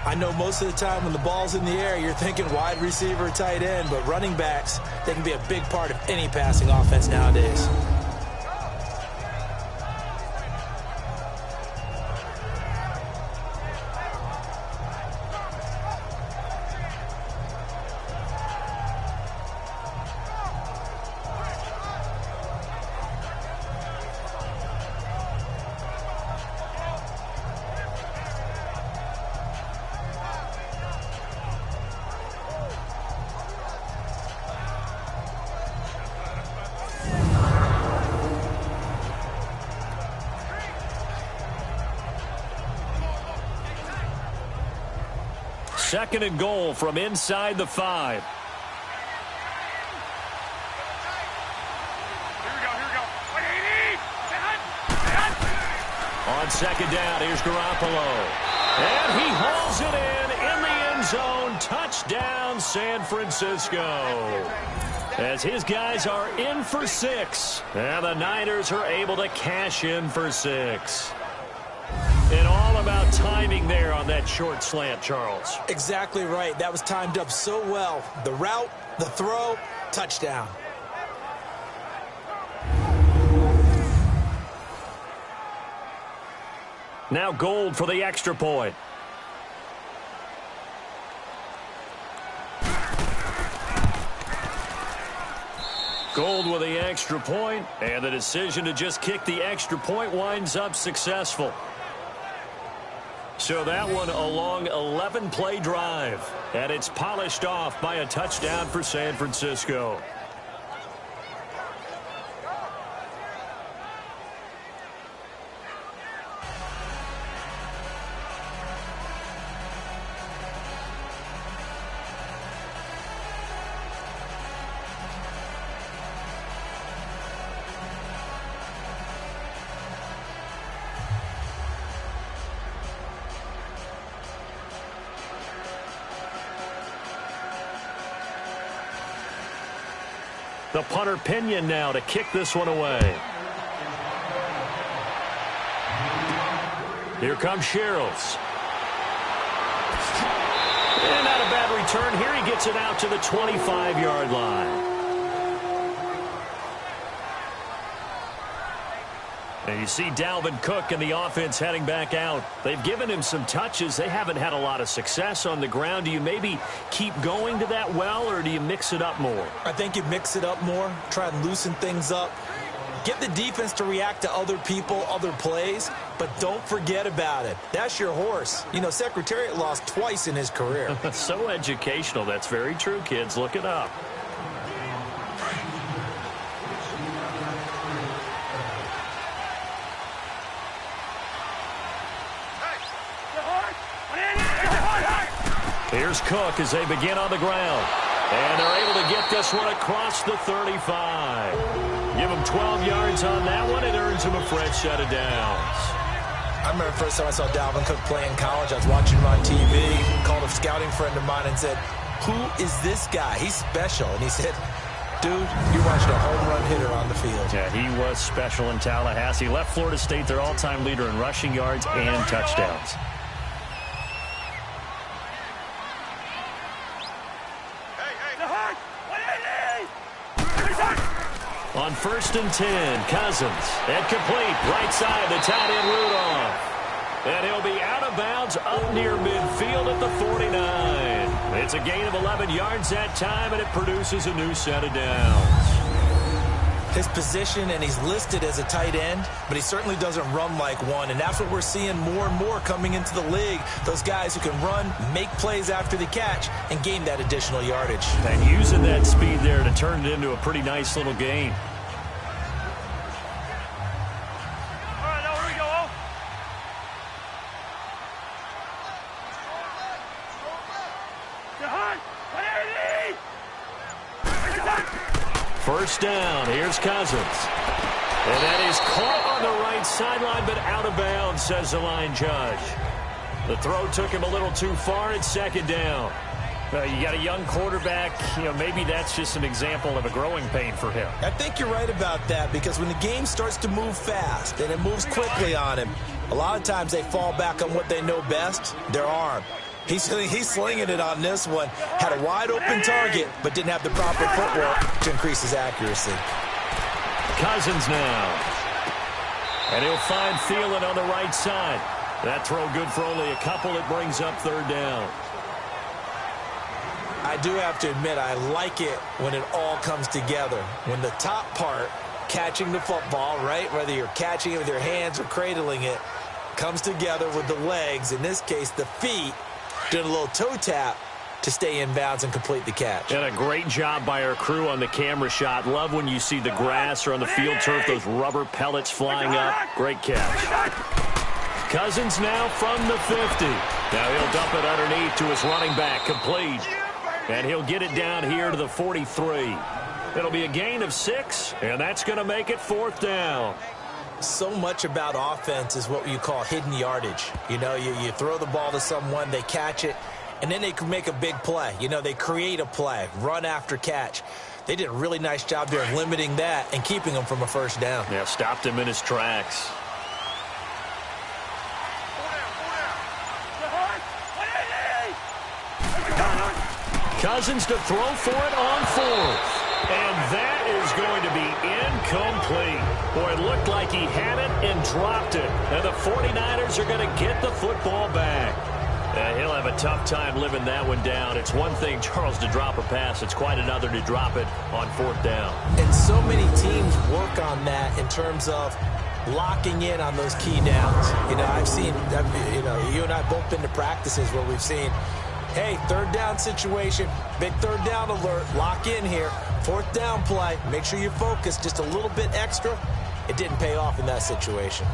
I know most of the time when the ball's in the air, you're thinking wide receiver, tight end, but running backs, they can be a big part of any passing offense nowadays. Second and goal from inside the 5. On second down, here's Garoppolo. And he hauls it in the end zone. Touchdown, San Francisco. As his guys are in for 6. And the Niners are able to cash in for 6. And all about timing there on that short slant, Charles. Exactly right. That was timed up so well. The route, the throw, touchdown. Now Gold for the extra point. Gold with the extra point, and the decision to just kick the extra point winds up successful. So that one a long 11-play drive, and it's polished off by a touchdown for San Francisco. The punter Pinion now to kick this one away. Here comes Sherrills. And not a bad return. Here he gets it out to the 25-yard line. And you see Dalvin Cook and the offense heading back out. They've given him some touches. They haven't had a lot of success on the ground. Do you maybe keep going to that well, or do you mix it up more? I think you mix it up more, try and loosen things up. Get the defense to react to other people, other plays, but don't forget about it. That's your horse. You know, Secretariat lost twice in his career. So educational. That's very true, kids. Look it up. Here's Cook as they begin on the ground. And they're able to get this one across the 35. Give him 12 yards on that one. It earns him a fresh set of downs. I remember the first time I saw Dalvin Cook play in college. I was watching him on TV, called a scouting friend of mine and said, "Who is this guy? He's special." And he said, "Dude, you're watching a home run hitter on the field." Yeah, he was special in Tallahassee. Left Florida State their all-time leader in rushing yards and touchdowns. On 1st and 10, Cousins. And complete. Right side, the tight end Rudolph. And he'll be out of bounds up near midfield at the 49. It's a gain of 11 yards that time, and it produces a new set of downs. His position, and he's listed as a tight end, but he certainly doesn't run like one, and that's what we're seeing more and more coming into the league. Those guys who can run, make plays after the catch, and gain that additional yardage. And using that speed there to turn it into a pretty nice little gain. First down, here's Cousins. And that is caught on the right sideline, but out of bounds, says the line judge. The throw took him a little too far. It's 2nd down. You got a young quarterback. You know, maybe that's just an example of a growing pain for him. I think you're right about that, because when the game starts to move fast and it moves quickly on him, a lot of times they fall back on what they know best, their arm. He's slinging it on this one. Had a wide-open target, but didn't have the proper footwork to increase his accuracy. Cousins now. And he'll find Thielen on the right side. That throw good for only a couple. It brings up 3rd down. I do have to admit, I like it when it all comes together. When the top part, catching the football, right, whether you're catching it with your hands or cradling it, comes together with the legs, in this case the feet, doing a little toe tap to stay in bounds and complete the catch. And a great job by our crew on the camera shot. Love when you see the grass or on the field turf, those rubber pellets flying up. Great catch. Cousins now from the 50. Now he'll dump it underneath to his running back, complete. And he'll get it down here to the 43. It'll be a gain of 6, and that's going to make it 4th down. So much about offense is what you call hidden yardage. You know, you throw the ball to someone, they catch it, and then they can make a big play. You know, they create a play, run after catch. They did a really nice job there of limiting that and keeping him from a 1st down. Yeah, stopped him in his tracks. Cousins to throw for it on 4th. And that is going to be incomplete. Boy, it looked like he had it and dropped it. And the 49ers are going to get the football back. Yeah, he'll have a tough time living that one down. It's one thing, Charles, to drop a pass. It's quite another to drop it on 4th down. And so many teams work on that in terms of locking in on those key downs. I've seen, you and I both been to practices where we've seen, hey, 3rd down situation, big 3rd down alert, lock in here, 4th down play, make sure you focus just a little bit extra. It didn't pay off in that situation.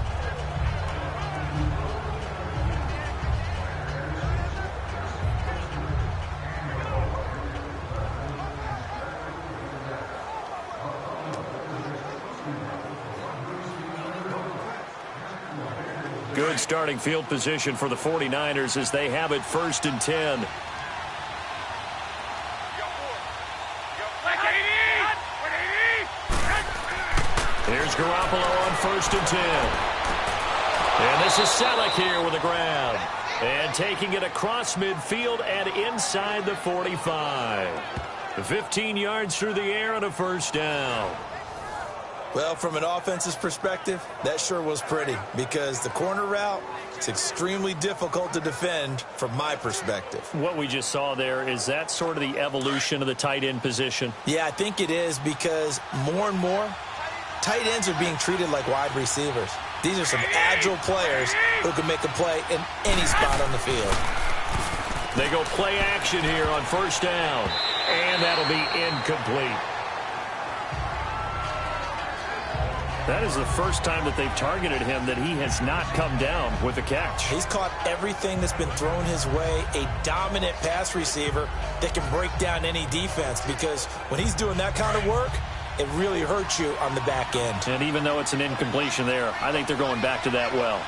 Good starting field position for the 49ers as they have it 1st and 10. Here's Garoppolo on 1st and 10. And this is Selleck here with a grab. And taking it across midfield and inside the 45. 15 yards through the air and a 1st down. Well, from an offensive perspective, that sure was pretty because the corner route, it's extremely difficult to defend from my perspective. What we just saw there, is that sort of the evolution of the tight end position? Yeah, I think it is because more and more, tight ends are being treated like wide receivers. These are some agile players who can make a play in any spot on the field. They go play action here on 1st down, and that'll be incomplete. That is the first time that they've targeted him that he has not come down with a catch. He's caught everything that's been thrown his way, a dominant pass receiver that can break down any defense because when he's doing that kind of work, it really hurts you on the back end. And even though it's an incompletion there, I think they're going back to that well.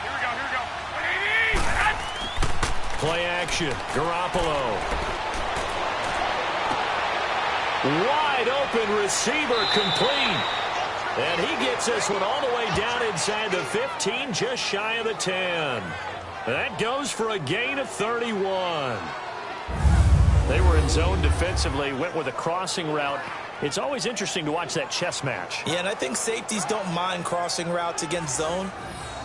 Here we go. Play action. Garoppolo. Wide open receiver complete. And he gets this one all the way down inside the 15, just shy of the 10. That goes for a gain of 31. They were in zone defensively, went with a crossing route. It's always interesting to watch that chess match. Yeah, and I think safeties don't mind crossing routes against zone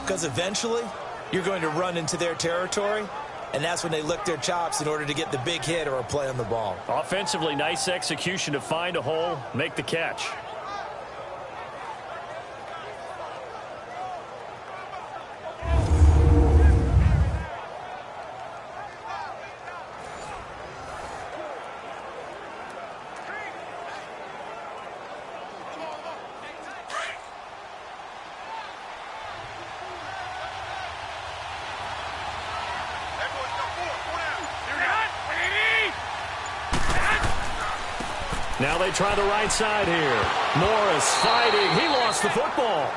because eventually you're going to run into their territory. And that's when they lick their chops in order to get the big hit or a play on the ball. Offensively, nice execution to find a hole, make the catch. Now they try the right side here. Morris fighting. He lost the football.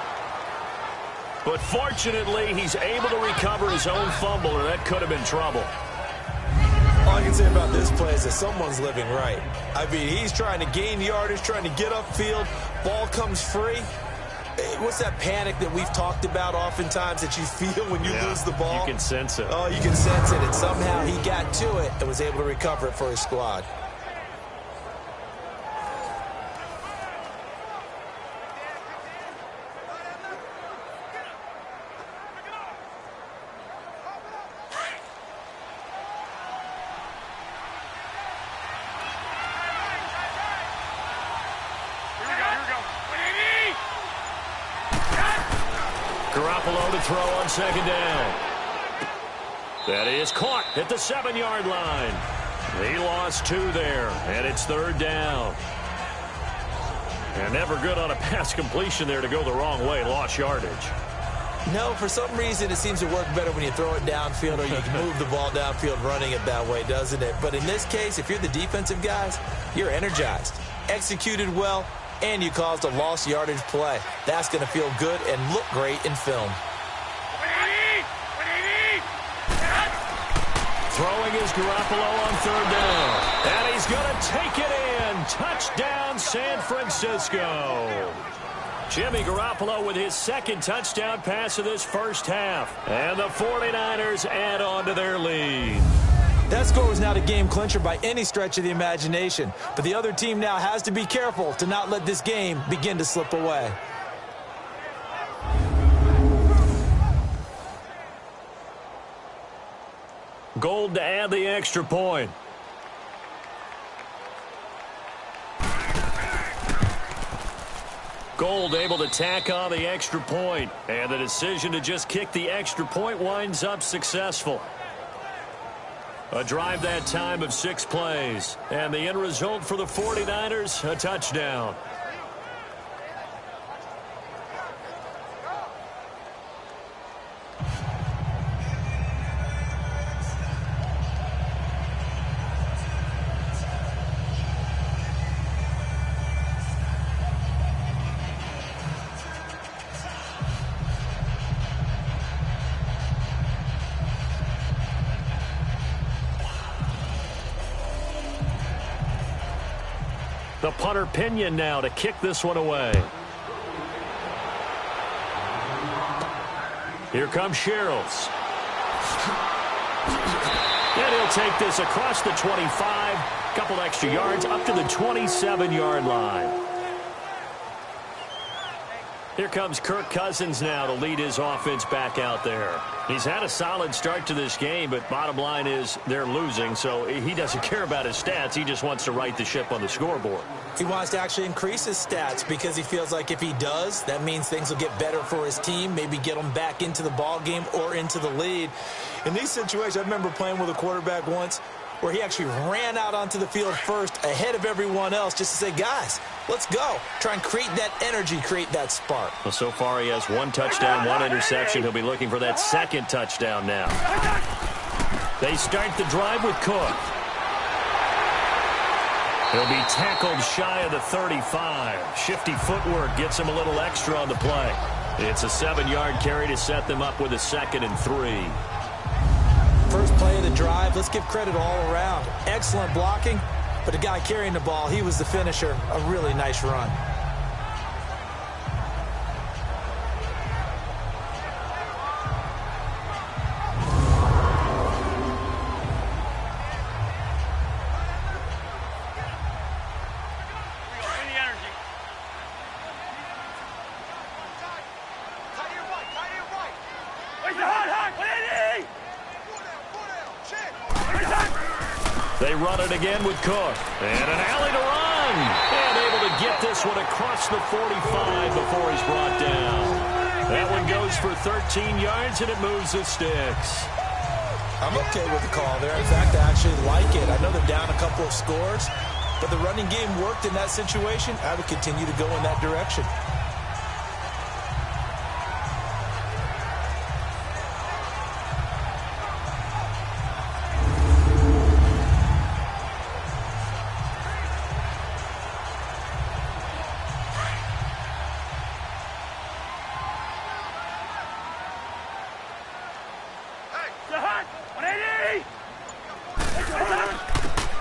But fortunately, he's able to recover his own fumble, or that could have been trouble. All I can say about this play is that someone's living right. I mean, he's trying to gain yardage, trying to get upfield. Ball comes free. What's that panic that we've talked about oftentimes that you feel when you lose the ball? You can sense it. Oh, you can sense it. And somehow he got to it and was able to recover it for his squad. Garoppolo to throw on 2nd down. That is caught at the 7-yard line. He lost 2 there, and it's 3rd down. And never good on a pass completion there to go the wrong way. Lost yardage. No, for some reason it seems to work better when you throw it downfield or you can move the ball downfield running it that way, doesn't it? But in this case, if you're the defensive guys, you're energized, executed well, and you caused a lost yardage play. That's going to feel good and look great in film. Throwing is Garoppolo on 3rd down. And he's going to take it in. Touchdown, San Francisco. Jimmy Garoppolo with his 2nd touchdown pass of this first half. And the 49ers add on to their lead. That score was not a game clincher by any stretch of the imagination. But the other team now has to be careful to not let this game begin to slip away. Gold to add the extra point. Gold able to tack on the extra point, and the decision to just kick the extra point winds up successful. A drive that time of 6 plays, and the end result for the 49ers, a touchdown. The punter Pinion now to kick this one away. Here comes Sherrills. And he'll take this across the 25. Couple extra yards up to the 27-yard line. Here comes Kirk Cousins now to lead his offense back out there. He's had a solid start to this game, but bottom line is they're losing, so he doesn't care about his stats. He just wants to right the ship on the scoreboard. He wants to actually increase his stats because he feels like if he does, that means things will get better for his team, maybe get them back into the ball game or into the lead. In these situations, I remember playing with a quarterback once where he actually ran out onto the field first ahead of everyone else just to say, guys, let's go. Try and create that energy, create that spark. Well, so far he has 1 touchdown, 1 interception. He'll be looking for that 2nd touchdown now. They start the drive with Cook. He'll be tackled shy of the 35. Shifty footwork gets him a little extra on the play. It's a 7-yard carry to set them up with a 2nd and 3. First play of the drive, let's give credit all around. Excellent blocking, but the guy carrying the ball, he was the finisher. A really nice run. They run it again with Cook. And an alley to run. And able to get this one across the 45 before he's brought down. That one goes for 13 yards, and it moves the sticks. I'm okay with the call there. In fact, I actually like it. I know they're down a couple of scores, but the running game worked in that situation. I would continue to go in that direction.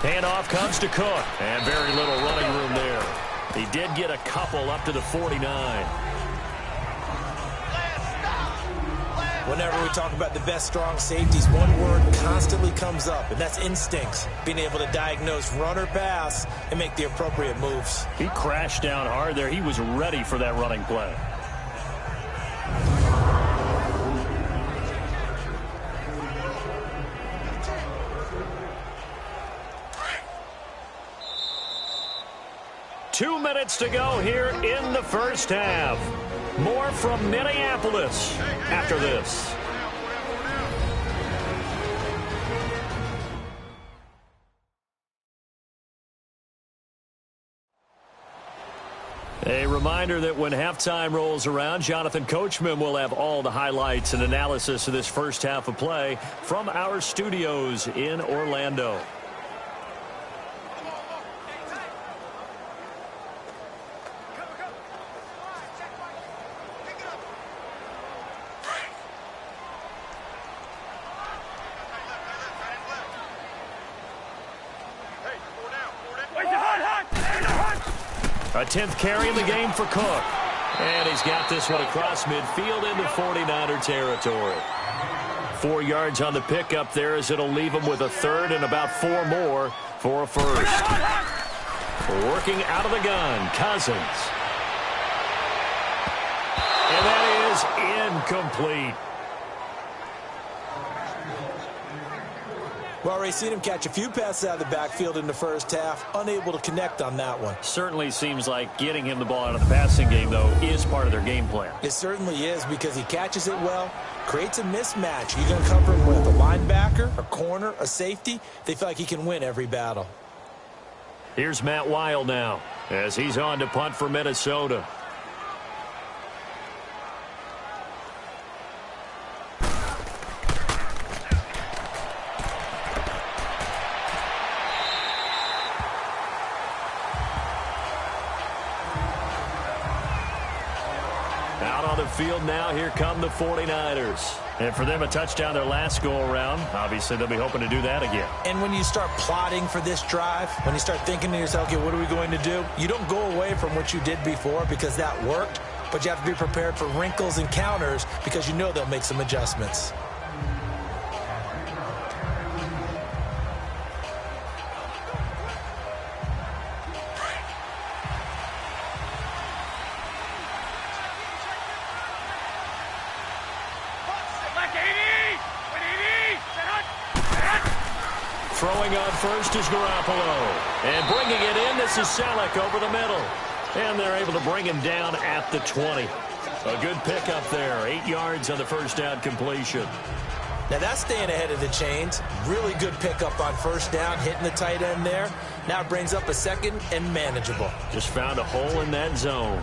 Handoff comes to Cook, and very little running room there. He did get a couple up to the 49. Whenever we talk about the best strong safeties, one word constantly comes up, and that's instincts. Being able to diagnose run or pass and make the appropriate moves. He crashed down hard there. He was ready for that running play. Two minutes to go here in the first half. More from Minneapolis after this. A reminder that when halftime rolls around, Jonathan Coachman will have all the highlights and analysis of this first half of play from our studios in Orlando. A 10th carry in the game for Cook. And he's got this one across midfield into 49er territory. 4 yards on the pickup there as it'll leave him with a third and about 4 more for a first. Working out of the gun, Cousins. And that is incomplete. Well, already seen him catch a few passes out of the backfield in the first half, unable to connect on that one. Certainly seems like getting him the ball out of the passing game, though, is part of their game plan. It certainly is because he catches it well, creates a mismatch. You're going to cover him with a linebacker, a corner, a safety. They feel like he can win every battle. Here's Matt Weil now as he's on to punt for Minnesota. Field now, here come the 49ers. And for them, a touchdown their last go-around. Obviously, they'll be hoping to do that again. And when you start plotting for this drive, when you start thinking to yourself, okay, what are we going to do? You don't go away from what you did before because that worked, but you have to be prepared for wrinkles and counters because you know they'll make some adjustments. Throwing on first is Garoppolo. And bringing it in, this is Selleck over the middle. And they're able to bring him down at the 20. A good pickup there. 8 yards on the first down completion. Now that's staying ahead of the chains. Really good pickup on first down, hitting the tight end there. Now it brings up a second and manageable. Just found a hole in that zone.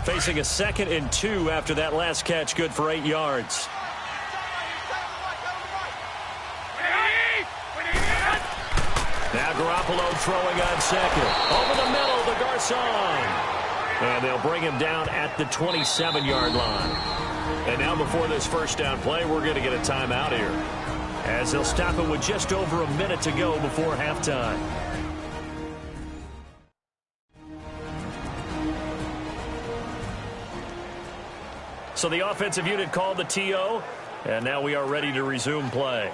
Facing a 2nd and 2 after that last catch, good for 8 yards. Now Garoppolo throwing on second. Over the middle to Garcon. And they'll bring him down at the 27-yard line. And now before this first down play, we're going to get a timeout here, as they'll stop it with just over a minute to go before halftime. So the offensive unit called the TO, and now we are ready to resume play.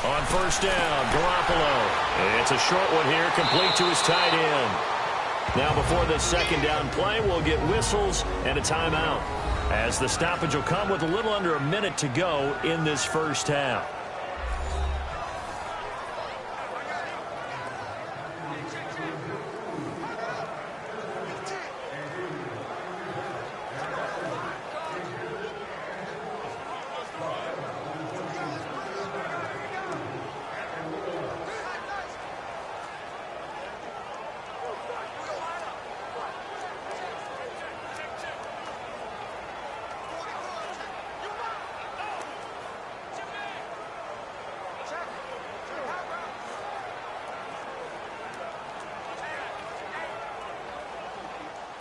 On first down, Garoppolo. It's a short one here, complete to his tight end. Now before this second down play, we'll get whistles and a timeout, as the stoppage will come with a little under a minute to go in this first half.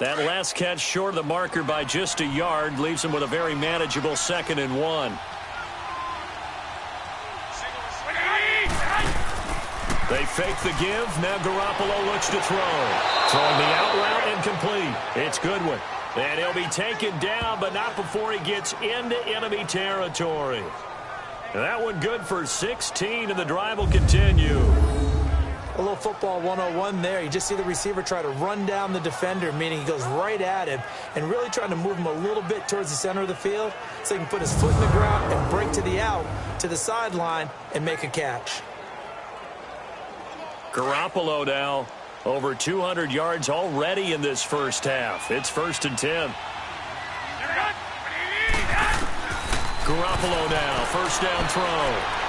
That last catch short of the marker by just a yard leaves him with a very manageable 2nd and 1. They fake the give. Now Garoppolo looks to throw. Throwing the out route incomplete. It's Goodwin. And he'll be taken down, but not before he gets into enemy territory. That one good for 16, and the drive will continue. A little football 101 there. You just see the receiver try to run down the defender, meaning he goes right at him and really trying to move him a little bit towards the center of the field so he can put his foot in the ground and break to the out, to the sideline, and make a catch. Garoppolo now over 200 yards already in this first half. It's 1st and 10. Garoppolo now, first down throw.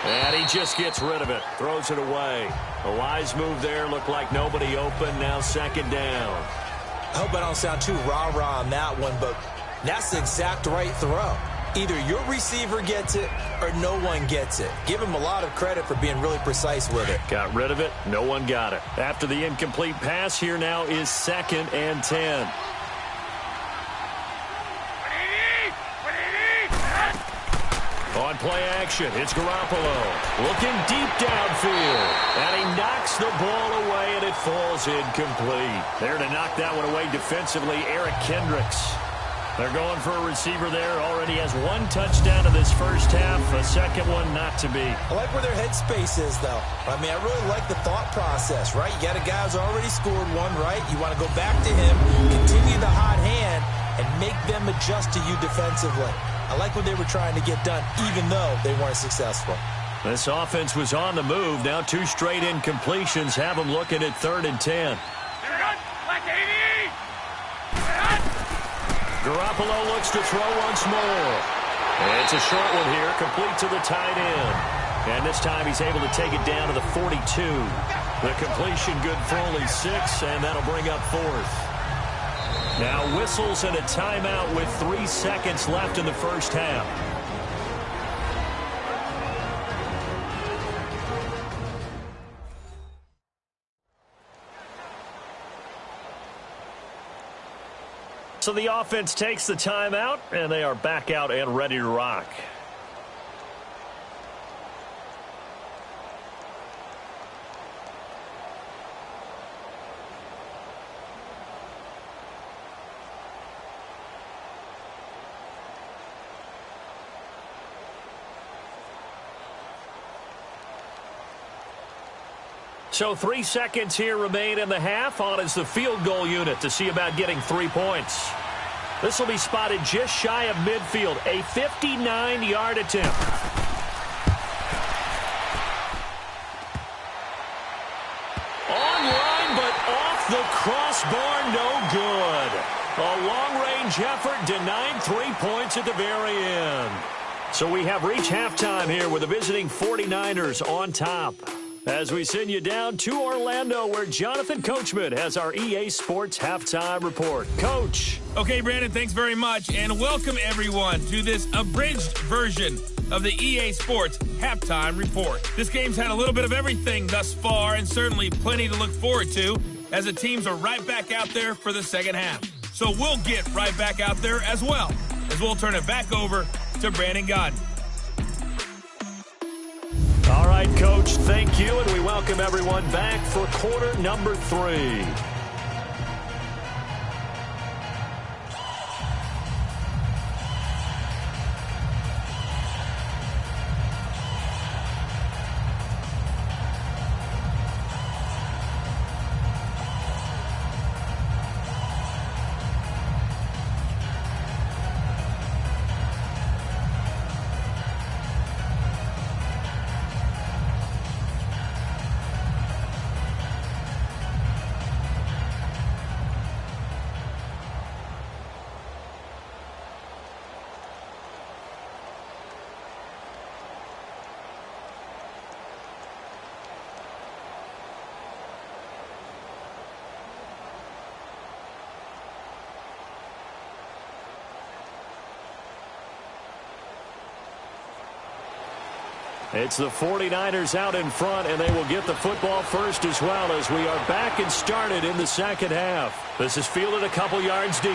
And he just gets rid of it, throws it away. A wise move there, looked like nobody open, now 2nd down. I hope I don't sound too rah-rah on that one, but that's the exact right throw. Either your receiver gets it or no one gets it. Give him a lot of credit for being really precise with it. Got rid of it. No one got it. After the incomplete pass, here now is 2nd and 10. On play action, it's Garoppolo. Looking deep downfield. And he knocks the ball away, and it falls incomplete. There to knock that one away defensively, Eric Kendricks. They're going for a receiver there. Already has 1 touchdown in this first half. A second one not to be. I like where their headspace is, though. I mean, I really like the thought process, right? You got a guy who's already scored one, right? You want to go back to him, continue the hot hand, and make them adjust to you defensively. I like what they were trying to get done, even though they weren't successful. This offense was on the move. Now 2 straight incompletions have them looking at 3rd and 10. Garoppolo looks to throw once more. And it's a short one here, complete to the tight end. And this time he's able to take it down to the 42. The completion good for only 6, and that'll bring up 4th. Now whistles and a timeout with 3 seconds left in the first half. So the offense takes the timeout, and they are back out and ready to rock. So 3 seconds here remain in the half. On is the field goal unit to see about getting 3 points. This will be spotted just shy of midfield. A 59-yard attempt. Online, but off the crossbar, no good. A long-range effort denying 3 points at the very end. So we have reached halftime here with the visiting 49ers on top. As we send you down to Orlando, where Jonathan Coachman has our EA Sports Halftime Report. Coach. Okay, Brandon, thanks very much, and welcome everyone to this abridged version of the EA Sports Halftime Report. This game's had a little bit of everything thus far, and certainly plenty to look forward to, as the teams are right back out there for the second half. So we'll get right back out there as well, as we'll turn it back over to Brandon Godden. All right, Coach, thank you, and we welcome everyone back for quarter number 3. It's the 49ers out in front, and they will get the football first as well, as we are back and started in the second half. This is fielded a couple yards deep.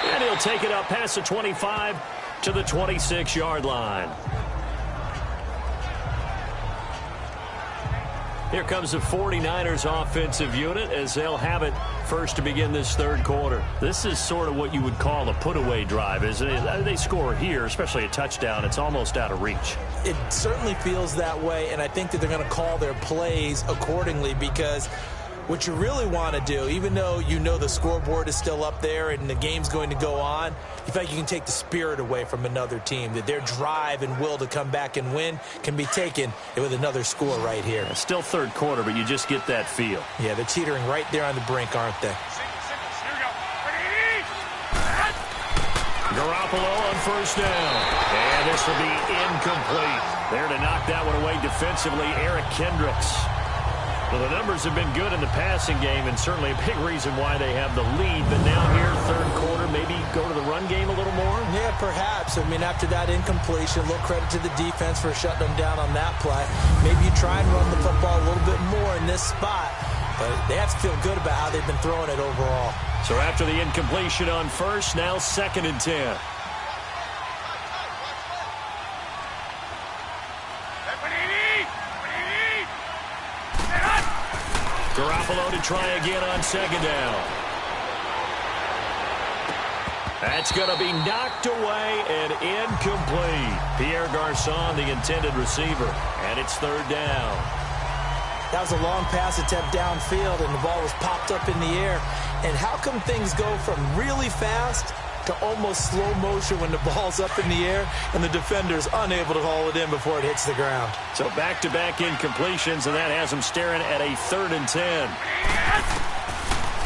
And he'll take it up past the 25 to the 26-yard line. Here comes the 49ers offensive unit as they'll have it first to begin this third quarter. This is sort of what you would call a put-away drive, isn't it? They score here, especially a touchdown. It's almost out of reach. It certainly feels that way, and I think that they're going to call their plays accordingly, because what you really want to do, even though you know the scoreboard is still up there and the game's going to go on, you feel like you can take the spirit away from another team, that their drive and will to come back and win can be taken with another score right here. It's still third quarter, but you just get that feel. Yeah, they're teetering right there on the brink, aren't they? Garoppolo on first down. And this will be incomplete. There to knock that one away defensively, Eric Kendricks. Well, the numbers have been good in the passing game, and certainly a big reason why they have the lead. But now here, third quarter, maybe go to the run game a little more? Yeah, perhaps. I mean, after that incompletion, a little credit to the defense for shutting them down on that play. Maybe you try and run the football a little bit more in this spot. But they have to feel good about how they've been throwing it overall. So after the incompletion on first, now 2nd and 10. Garoppolo to try again on 2nd down. That's going to be knocked away and incomplete. Pierre Garçon, the intended receiver, and it's 3rd down. That was a long pass attempt downfield, and the ball was popped up in the air. And how come things go from really fast to almost slow motion when the ball's up in the air and the defender's unable to haul it in before it hits the ground? So back-to-back incompletions, and that has them staring at a 3rd and 10.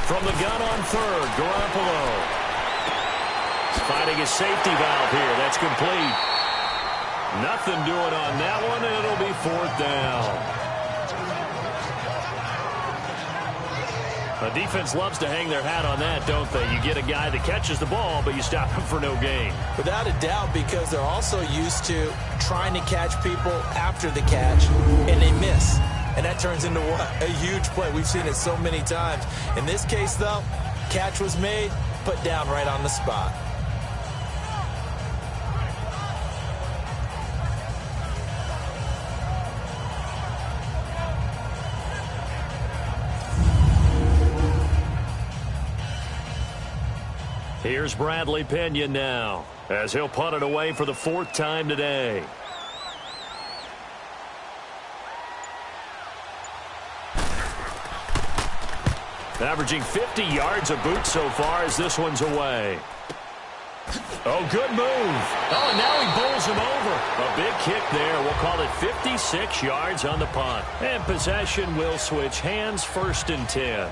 From the gun on 3rd, Garoppolo. He's finding a safety valve here. That's complete. Nothing doing on that one, and it'll be 4th down. The defense loves to hang their hat on that, don't they? You get a guy that catches the ball, but you stop him for no gain. Without a doubt, because they're also used to trying to catch people after the catch, and they miss. And that turns into what? A huge play. We've seen it so many times. In this case, though, catch was made, put down right on the spot. Here's Bradley Pinion now, as he'll punt it away for the 4th time today. Averaging 50 yards a boot so far as this one's away. Oh, good move. Oh, and now he bowls him over. A big kick there. We'll call it 56 yards on the punt. And possession will switch hands, 1st and 10.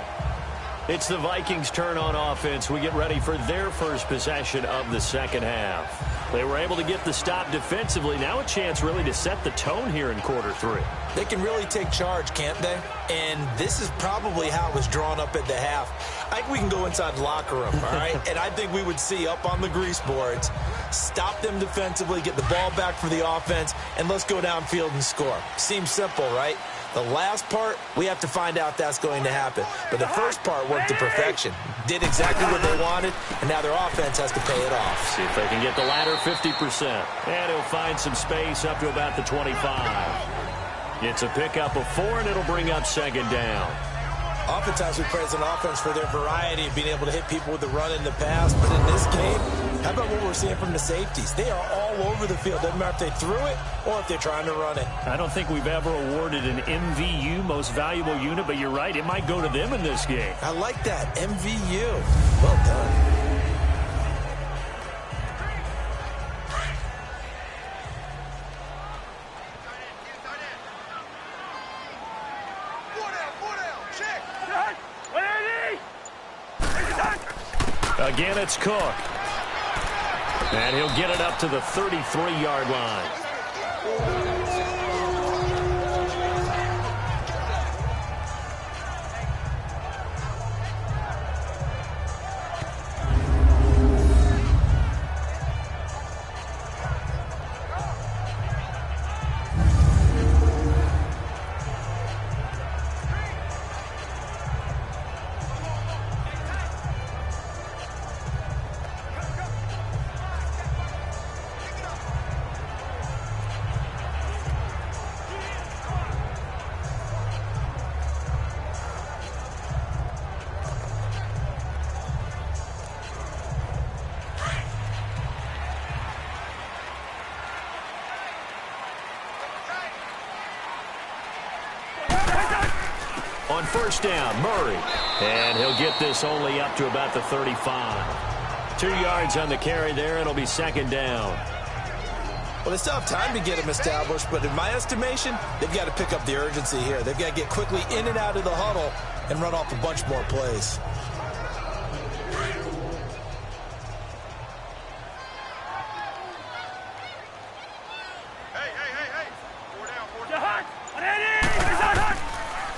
It's the Vikings' turn on offense. We get ready for their first possession of the 2nd half. They were able to get the stop defensively. Now a chance really to set the tone here in quarter 3. They can really take charge, can't they? And this is probably how it was drawn up at the half. I think we can go inside the locker room, all right? And I think we would see up on the grease boards, stop them defensively, get the ball back for the offense, and let's go downfield and score. Seems simple, right? The last part, we have to find out that's going to happen. But the first part worked to perfection. Did exactly what they wanted, and now their offense has to pay it off. See if they can get the latter 50%. And he'll find some space up to about the 25. It's a pickup of 4, and it'll bring up 2nd down. Oftentimes we praise an offense for their variety of being able to hit people with the run in the pass. But in this game, how about what we're seeing from the safeties? They are all over the field. Doesn't matter if they threw it or if they're trying to run it. I don't think we've ever awarded an MVU, most valuable unit, but you're right. It might go to them in this game. I like that. MVU. Well done. Again, it's Cook. And he'll get it up to the 33-yard line. On 1st down, Murray. And he'll get this only up to about the 35. 2 yards on the carry there. It'll be 2nd down. Well, they still have time to get him established, but in my estimation, they've got to pick up the urgency here. They've got to get quickly in and out of the huddle and run off a bunch more plays.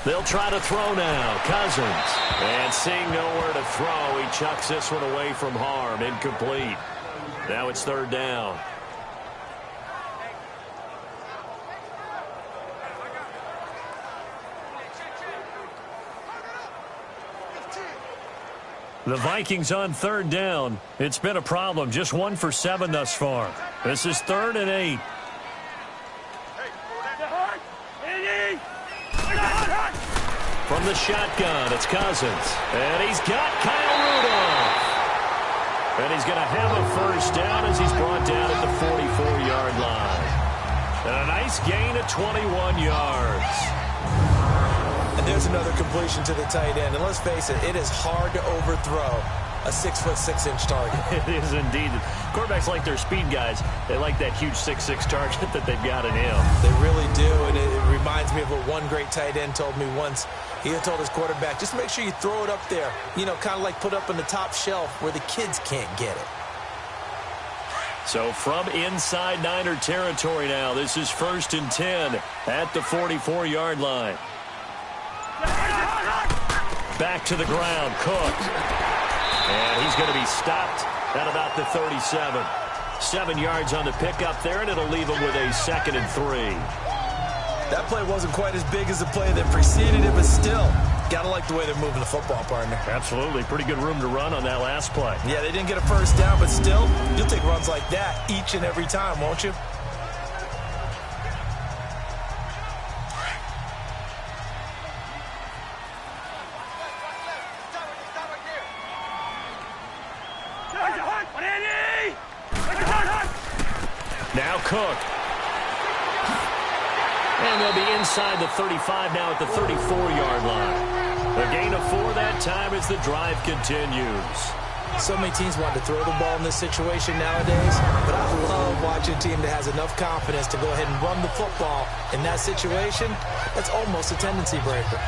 They'll try to throw now. Cousins. And seeing nowhere to throw, he chucks this one away from harm. Incomplete. Now it's third down. The Vikings on third down. It's been a problem. Just 1 for 7 thus far. This is 3rd and 8. From the shotgun, it's Cousins. And he's got Kyle Rudolph. And he's going to have a first down as he's brought down at the 44-yard line. And a nice gain of 21 yards. And there's another completion to the tight end. And let's face it, it is hard to overthrow a 6'6" target. It is indeed. Quarterbacks like their speed guys. They like that huge 6'6" target that they've got in him. They really do, and it reminds me of what one great tight end told me once. He had told his quarterback, just make sure you throw it up there, you know, kind of like put up on the top shelf where the kids can't get it. So from inside Niner territory now, this is 1st and 10 at the 44-yard line. Back to the ground, Cook. And he's going to be stopped at about the 37. 7 yards on the pickup there, and it'll leave him with a 2nd and 3. That play wasn't quite as big as the play that preceded it, but still, got to like the way they're moving the football, partner. Absolutely. Pretty good room to run on that last play. Yeah, they didn't get a first down, but still, you'll take runs like that each and every time, won't you? Now Cook. And they'll be inside the 35 now at the 34-yard line. A gain of 4 that time as the drive continues. So many teams want to throw the ball in this situation nowadays, but I love watching a team that has enough confidence to go ahead and run the football in that situation. That's almost a tendency breaker.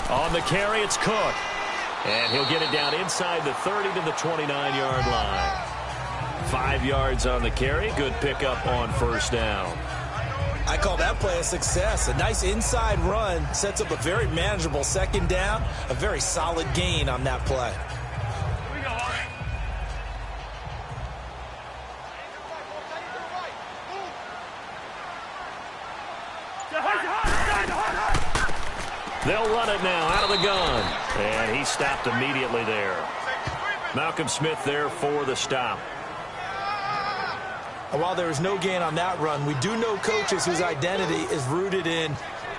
On the carry, it's Cook. And he'll get it down inside the 30 to the 29-yard line. 5 yards on the carry. Good pickup on first down. I call that play a success. A nice inside run sets up a very manageable 2nd down. A very solid gain on that play. They'll run it now out of the gun. And he stopped immediately there. Malcolm Smith there for the stop. And while there was no gain on that run, we do know coaches whose identity is rooted in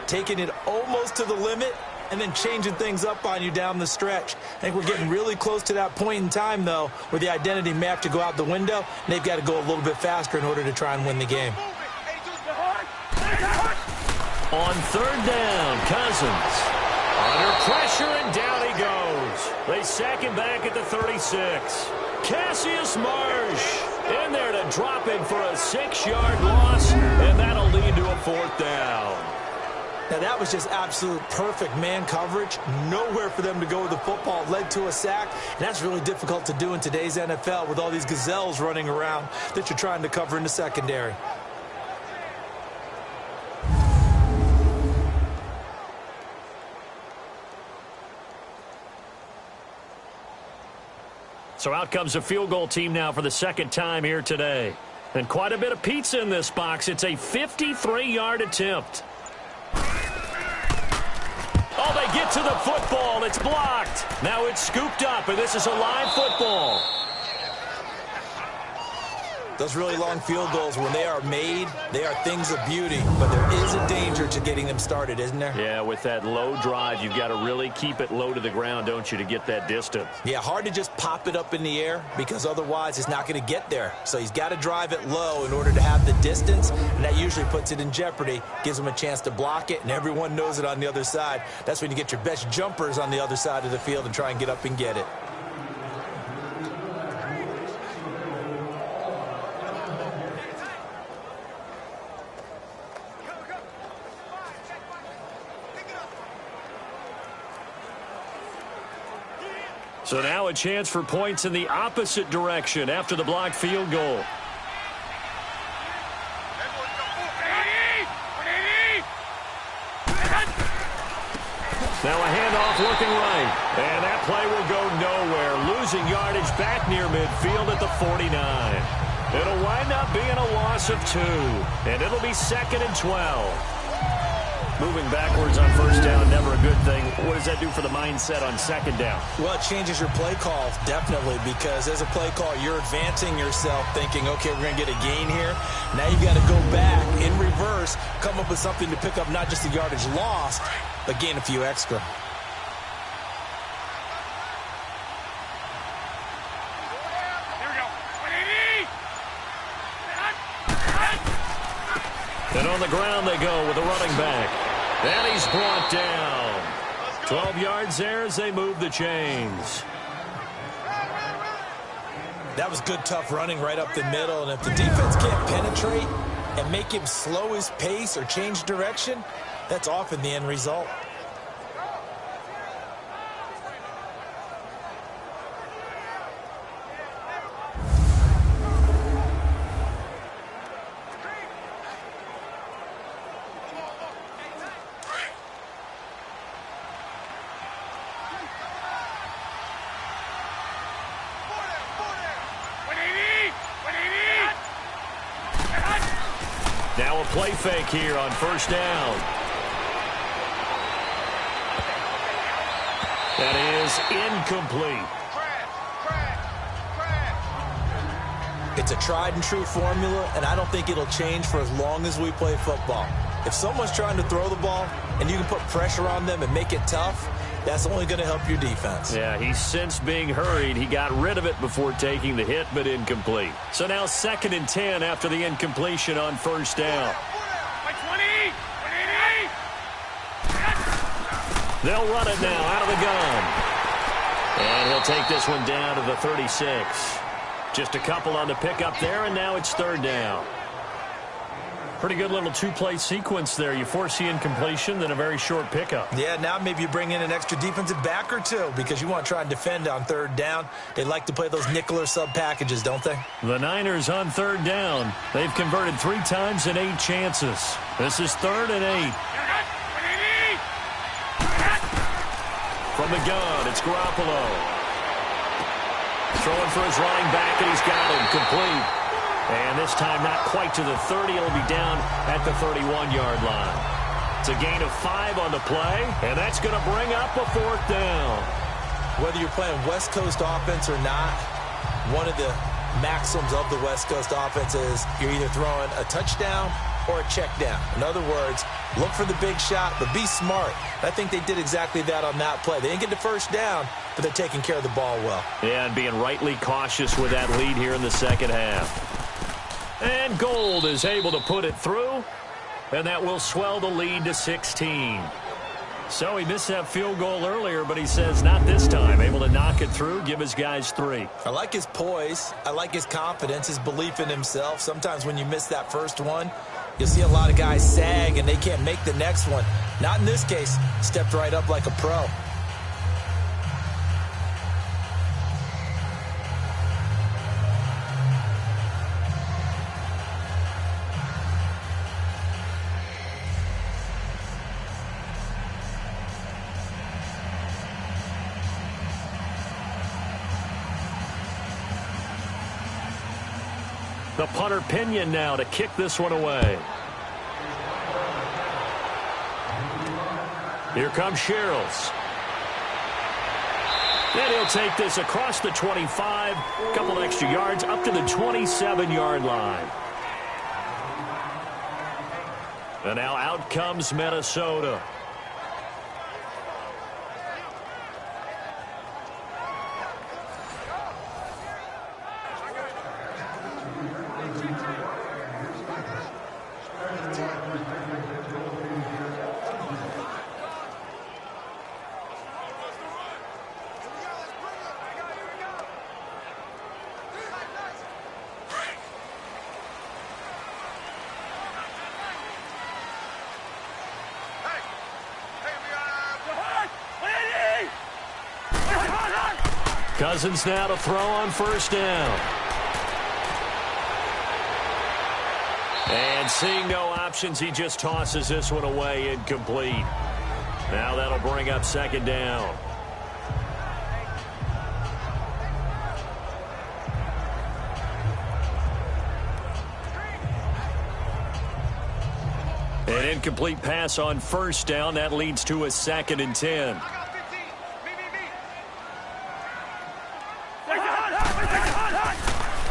taking it almost to the limit and then changing things up on you down the stretch. I think we're getting really close to that point in time, though, where the identity may have to go out the window, and they've got to go a little bit faster in order to try and win the game. On third down, Cousins. Under pressure, and down he goes. They sack him back at the 36. Cassius Marsh in there to drop in for a 6-yard loss, and that'll lead to a 4th down. Now, that was just absolute perfect man coverage. Nowhere for them to go with the football. Led to a sack, and that's really difficult to do in today's NFL with all these gazelles running around that you're trying to cover in the secondary. So out comes a field goal team now for the 2nd time here today. And quite a bit of pizza in this box. It's a 53-yard attempt. Oh, they get to the football. It's blocked. Now it's scooped up, and this is a live football. Those really long field goals, when they are made, they are things of beauty. But there is a danger to getting them started, isn't there? Yeah, with that low drive, you've got to really keep it low to the ground, don't you, to get that distance. Yeah, hard to just pop it up in the air because otherwise it's not going to get there. So he's got to drive it low in order to have the distance, and that usually puts it in jeopardy, gives him a chance to block it, and everyone knows it on the other side. That's when you get your best jumpers on the other side of the field and try and get up and get it. So now a chance for points in the opposite direction after the blocked field goal. Now a handoff looking right. And that play will go nowhere. Losing yardage back near midfield at the 49. It'll wind up being a loss of 2. And it'll be 2nd and 12. Moving backwards on first down, never a good thing. What does that do for the mindset on second down? Well, it changes your play call, definitely, because as a play call, you're advancing yourself thinking, okay, we're going to get a gain here. Now you've got to go back in reverse, come up with something to pick up not just the yardage lost, but gain a few extra. And on the ground they go with a running back. And he's brought down. 12 yards there as they move the chains. That was good, tough running right up the middle. And if the defense can't penetrate and make him slow his pace or change direction, that's often the end result. Now a play fake here on first down. That is incomplete. It's a tried and true formula, and I don't think it'll change for as long as we play football. If someone's trying to throw the ball and you can put pressure on them and make it tough, that's only going to help your defense. Yeah, he's since being hurried. He got rid of it before taking the hit, but incomplete. So now 2nd and 10 after the incompletion on first down. They'll run it now out of the gun. And he'll take this one down to the 36. Just a couple on the pickup there, and now it's 3rd down. Pretty good little two-play sequence there. You force the incompletion, then a very short pickup. Yeah, now maybe you bring in an extra defensive back or two because you want to try and defend on 3rd down. They like to play those nickel or sub packages, don't they? The Niners on 3rd down. They've converted 3 times in 8 chances. This is 3rd and 8. From the gun, it's Garoppolo. Throwing for his running back, and he's got him complete. And this time not quite to the 30. It'll be down at the 31-yard line. It's a gain of 5 on the play, and that's going to bring up a 4th down. Whether you're playing West Coast offense or not, one of the maxims of the West Coast offense is you're either throwing a touchdown or a check down. In other words, look for the big shot, but be smart. I think they did exactly that on that play. They didn't get the first down, but they're taking care of the ball well. Yeah, and being rightly cautious with that lead here in the second half. And Gold is able to put it through, and that will swell the lead to 16. So he missed that field goal earlier, but he says not this time. Able to knock it through, give his guys 3. I like his poise. I like his confidence, his belief in himself. Sometimes when you miss that first one, you'll see a lot of guys sag and they can't make the next one. Not in this case. Stepped right up like a pro. The punter Pinion now to kick this one away. Here comes Sherrills. And he'll take this across the 25, a couple extra yards up to the 27-yard line. And now out comes Minnesota. Cousins now to throw on first down. And seeing no options, he just tosses this one away, incomplete. Now that'll bring up second down. An incomplete pass on first down. That leads to a 2nd and 10.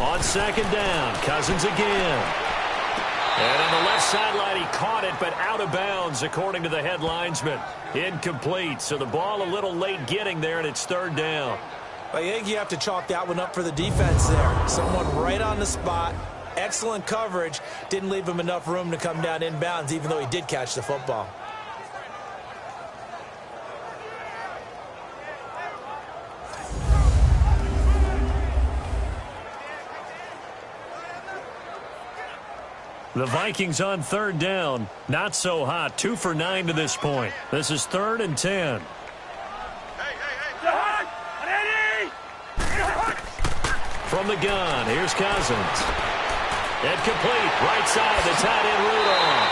On second down, Cousins again. And on the left sideline, he caught it, but out of bounds, according to the head linesman. Incomplete, so the ball a little late getting there, and it's 3rd down. I think you have to chalk that one up for the defense there. Someone right on the spot, excellent coverage, didn't leave him enough room to come down inbounds, even though he did catch the football. The Vikings on 3rd down. Not so hot. 2 for 9 to this point. This is 3rd and 10. From the gun, here's Cousins. Incomplete. Right side, the tight end Rudolph.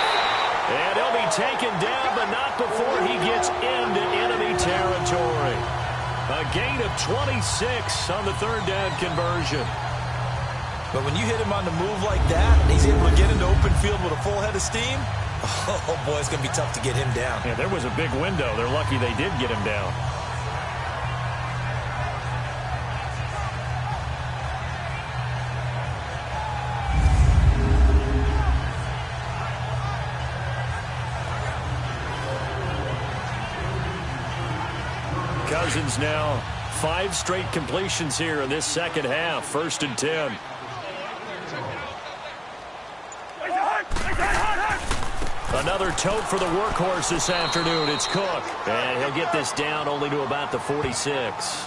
And he'll be taken down, but not before he gets into enemy territory. A gain of 26 on the 3rd down conversion. But when you hit him on the move like that, and he's able to get into open field with a full head of steam, oh, boy, it's going to be tough to get him down. Yeah, there was a big window. They're lucky they did get him down. Cousins now 5 straight completions here in this second half. 1st and 10. Another tote for the workhorse this afternoon. It's Cook. And he'll get this down only to about the 46.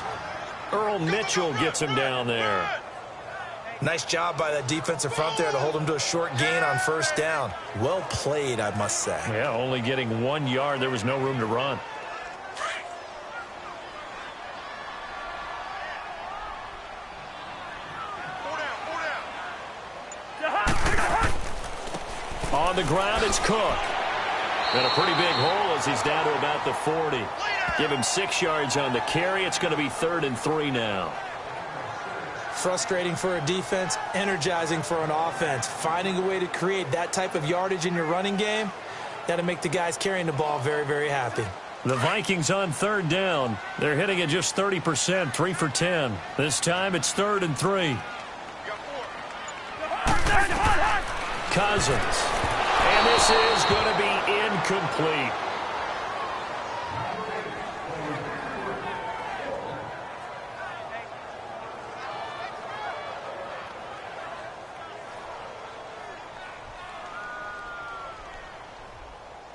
Earl Mitchell gets him down there. Nice job by that defensive front there to hold him to a short gain on first down. Well played, I must say. Yeah, only getting 1 yard. There was no room to run. On the ground, it's Cook. And a pretty big hole as he's down to about the 40. Give him 6 yards on the carry. It's going to be 3rd and 3 now. Frustrating for a defense, energizing for an offense. Finding a way to create that type of yardage in your running game, that'll make the guys carrying the ball very, very happy. The Vikings on 3rd down. They're hitting at just 30%, 3 for 10. This time it's 3rd and 3. Cousins. And this is going to be incomplete.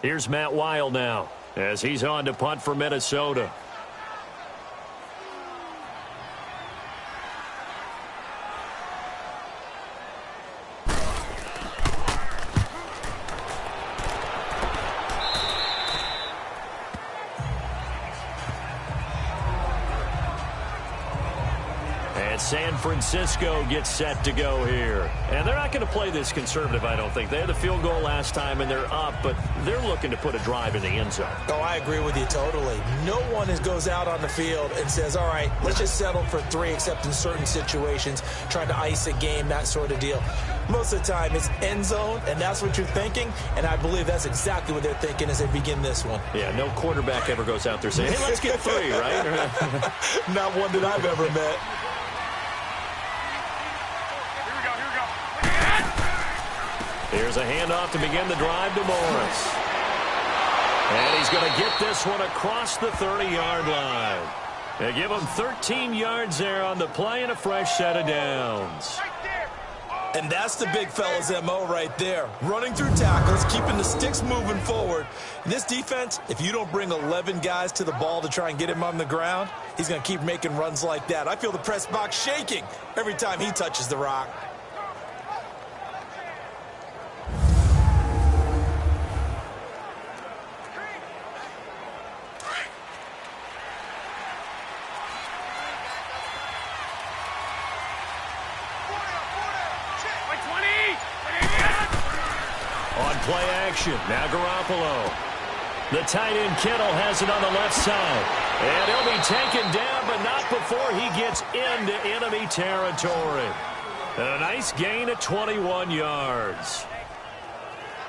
Here's Matt Weil now as he's on to punt for Minnesota. San Francisco gets set to go here. And they're not going to play this conservative, I don't think. They had the field goal last time, and they're up, but they're looking to put a drive in the end zone. Oh, I agree with you totally. No one goes out on the field and says, all right, let's just settle for 3, except in certain situations, trying to ice a game, that sort of deal. Most of the time, it's end zone, and that's what you're thinking, and I believe that's exactly what they're thinking as they begin this one. Yeah, no quarterback ever goes out there saying, hey, let's get 3, right? Not one that I've ever met. Here's a handoff to begin the drive to Morris. And he's going to get this one across the 30-yard line. They give him 13 yards there on the play and a fresh set of downs. And that's the big fella's MO right there. Running through tackles, keeping the sticks moving forward. In this defense, if you don't bring 11 guys to the ball to try and get him on the ground, he's going to keep making runs like that. I feel the press box shaking every time he touches the rock. Play action. Now Garoppolo. The tight end Kittle has it on the left side. And he'll be taken down, but not before he gets into enemy territory. And a nice gain of 21 yards.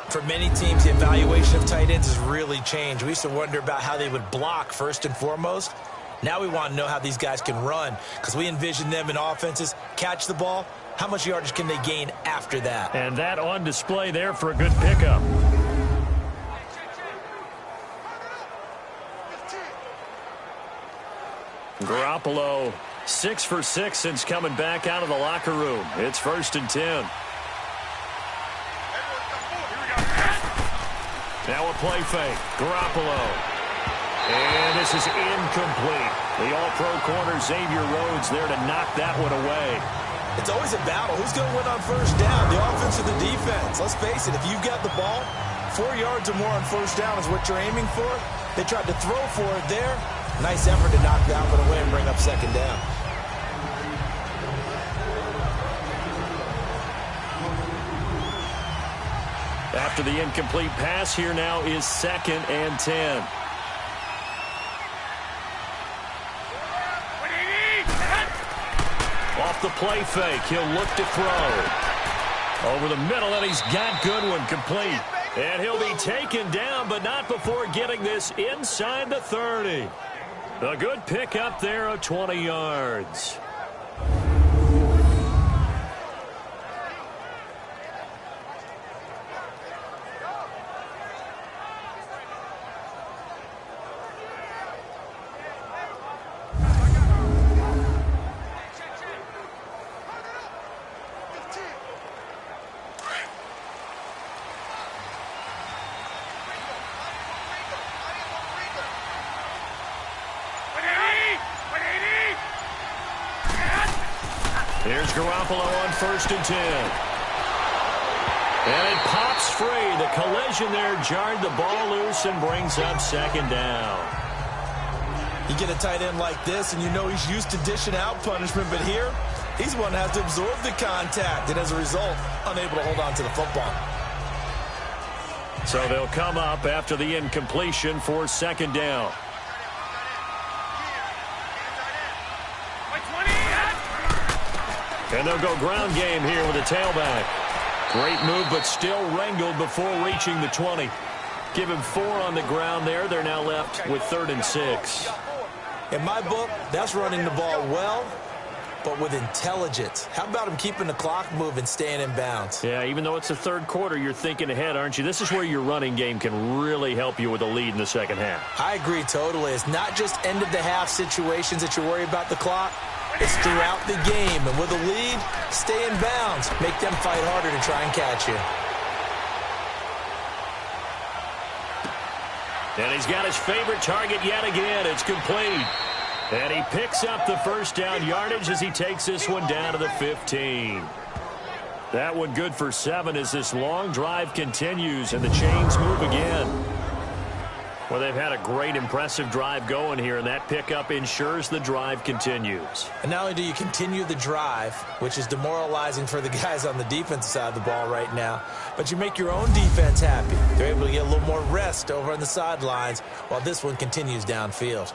For many teams, the evaluation of tight ends has really changed. We used to wonder about how they would block first and foremost. Now we want to know how these guys can run, because we envision them in offenses catch the ball. How much yardage can they gain after that? And that on display there for a good pickup. Garoppolo, 6 for 6 since coming back out of the locker room. It's 1st and 10. Now a play fake. Garoppolo. And this is incomplete. The all-pro corner Xavier Rhodes there to knock that one away. It's always a battle. Who's going to win on first down, the offense or the defense? Let's face it, if you've got the ball, 4 yards or more on first down is what you're aiming for. They tried to throw for it there. Nice effort to knock that one away and bring up second down. After the incomplete pass, here now is 2nd and 10. Off the play fake, he'll look to throw. Over the middle, and he's got Goodwin complete. And he'll be taken down, but not before getting this inside the 30. A good pickup there of 20 yards. Here's Garoppolo on 1st and 10. And it pops free. The collision there jarred the ball loose and brings up 2nd down. You get a tight end like this, and you know he's used to dishing out punishment, but here, he's one that has to absorb the contact, and as a result, unable to hold on to the football. So they'll come up after the incompletion for 2nd down. And they'll go ground game here with a tailback. Great move, but still wrangled before reaching the 20. Give him 4 on the ground there. They're now left with 3rd and 6. In my book, that's running the ball well, but with intelligence. How about him keeping the clock moving, staying in bounds? Yeah, even though it's the 3rd quarter, you're thinking ahead, aren't you? This is where your running game can really help you with a lead in the 2nd half. I agree totally. It's not just end-of-the-half situations that you worry about the clock. It's throughout the game. And with a lead, stay in bounds. Make them fight harder to try and catch you. And he's got his favorite target yet again. It's complete. And he picks up the 1st down yardage as he takes this one down to the 15. That one good for 7 as this long drive continues and the chains move again. Well, they've had a great, impressive drive going here, and that pickup ensures the drive continues. And not only do you continue the drive, which is demoralizing for the guys on the defensive side of the ball right now, but you make your own defense happy. They're able to get a little more rest over on the sidelines while this one continues downfield.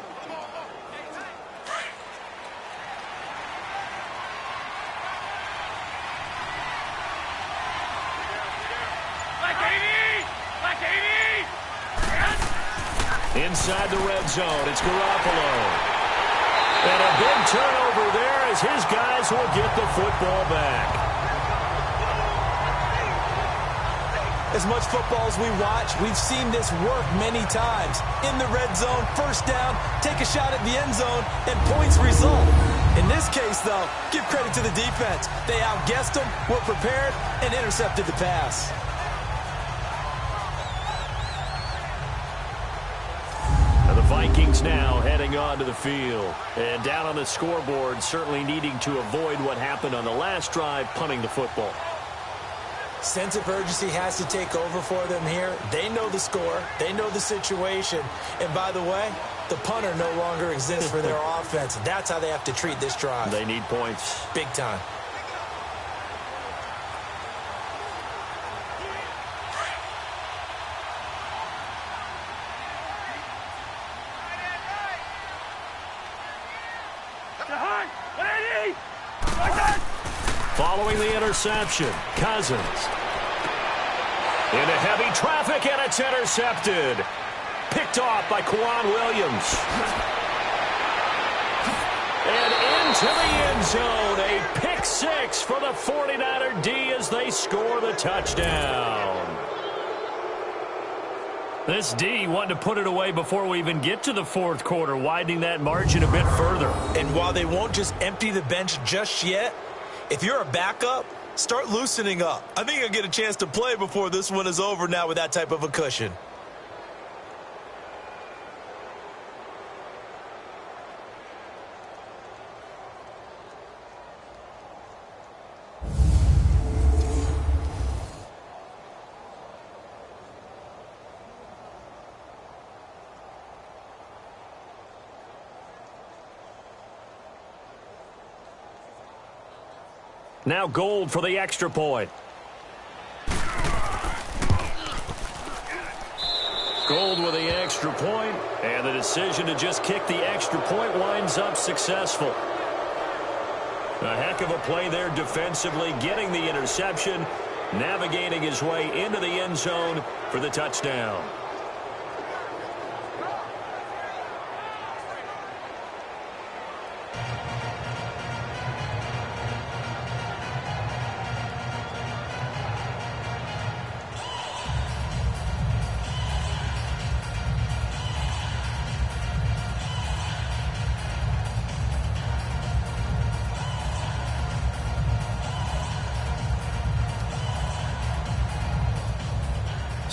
Inside the red zone, it's Garoppolo. And a big turnover there as his guys will get the football back. As much football as we watch, we've seen this work many times. In the red zone, first down, take a shot at the end zone, and points result. In this case, though, give credit to the defense. They outguessed them, were prepared, and intercepted the pass. Vikings now heading onto the field. And down on the scoreboard, certainly needing to avoid what happened on the last drive, punting the football. Sense of urgency has to take over for them here. They know the score. They know the situation. And by the way, the punter no longer exists for their offense. That's how they have to treat this drive. They need points. Big time. Following the interception, Cousins. Into heavy traffic, and it's intercepted. Picked off by Quan Williams. And into the end zone, a pick six for the 49er D as they score the touchdown. This D wanted to put it away before we even get to the fourth quarter, widening that margin a bit further. And while they won't just empty the bench just yet, if you're a backup, start loosening up. I think you'll get a chance to play before this one is over now with that type of a cushion. Now Gold for the extra point. Gold with the extra point, and the decision to just kick the extra point winds up successful. A heck of a play there defensively, getting the interception, navigating his way into the end zone for the touchdown.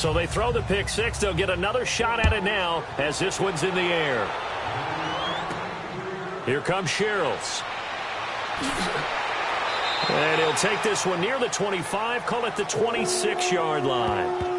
So they throw the pick six. They'll get another shot at it now as this one's in the air. Here comes Sherrills. And he'll take this one near the 25, call it the 26-yard line.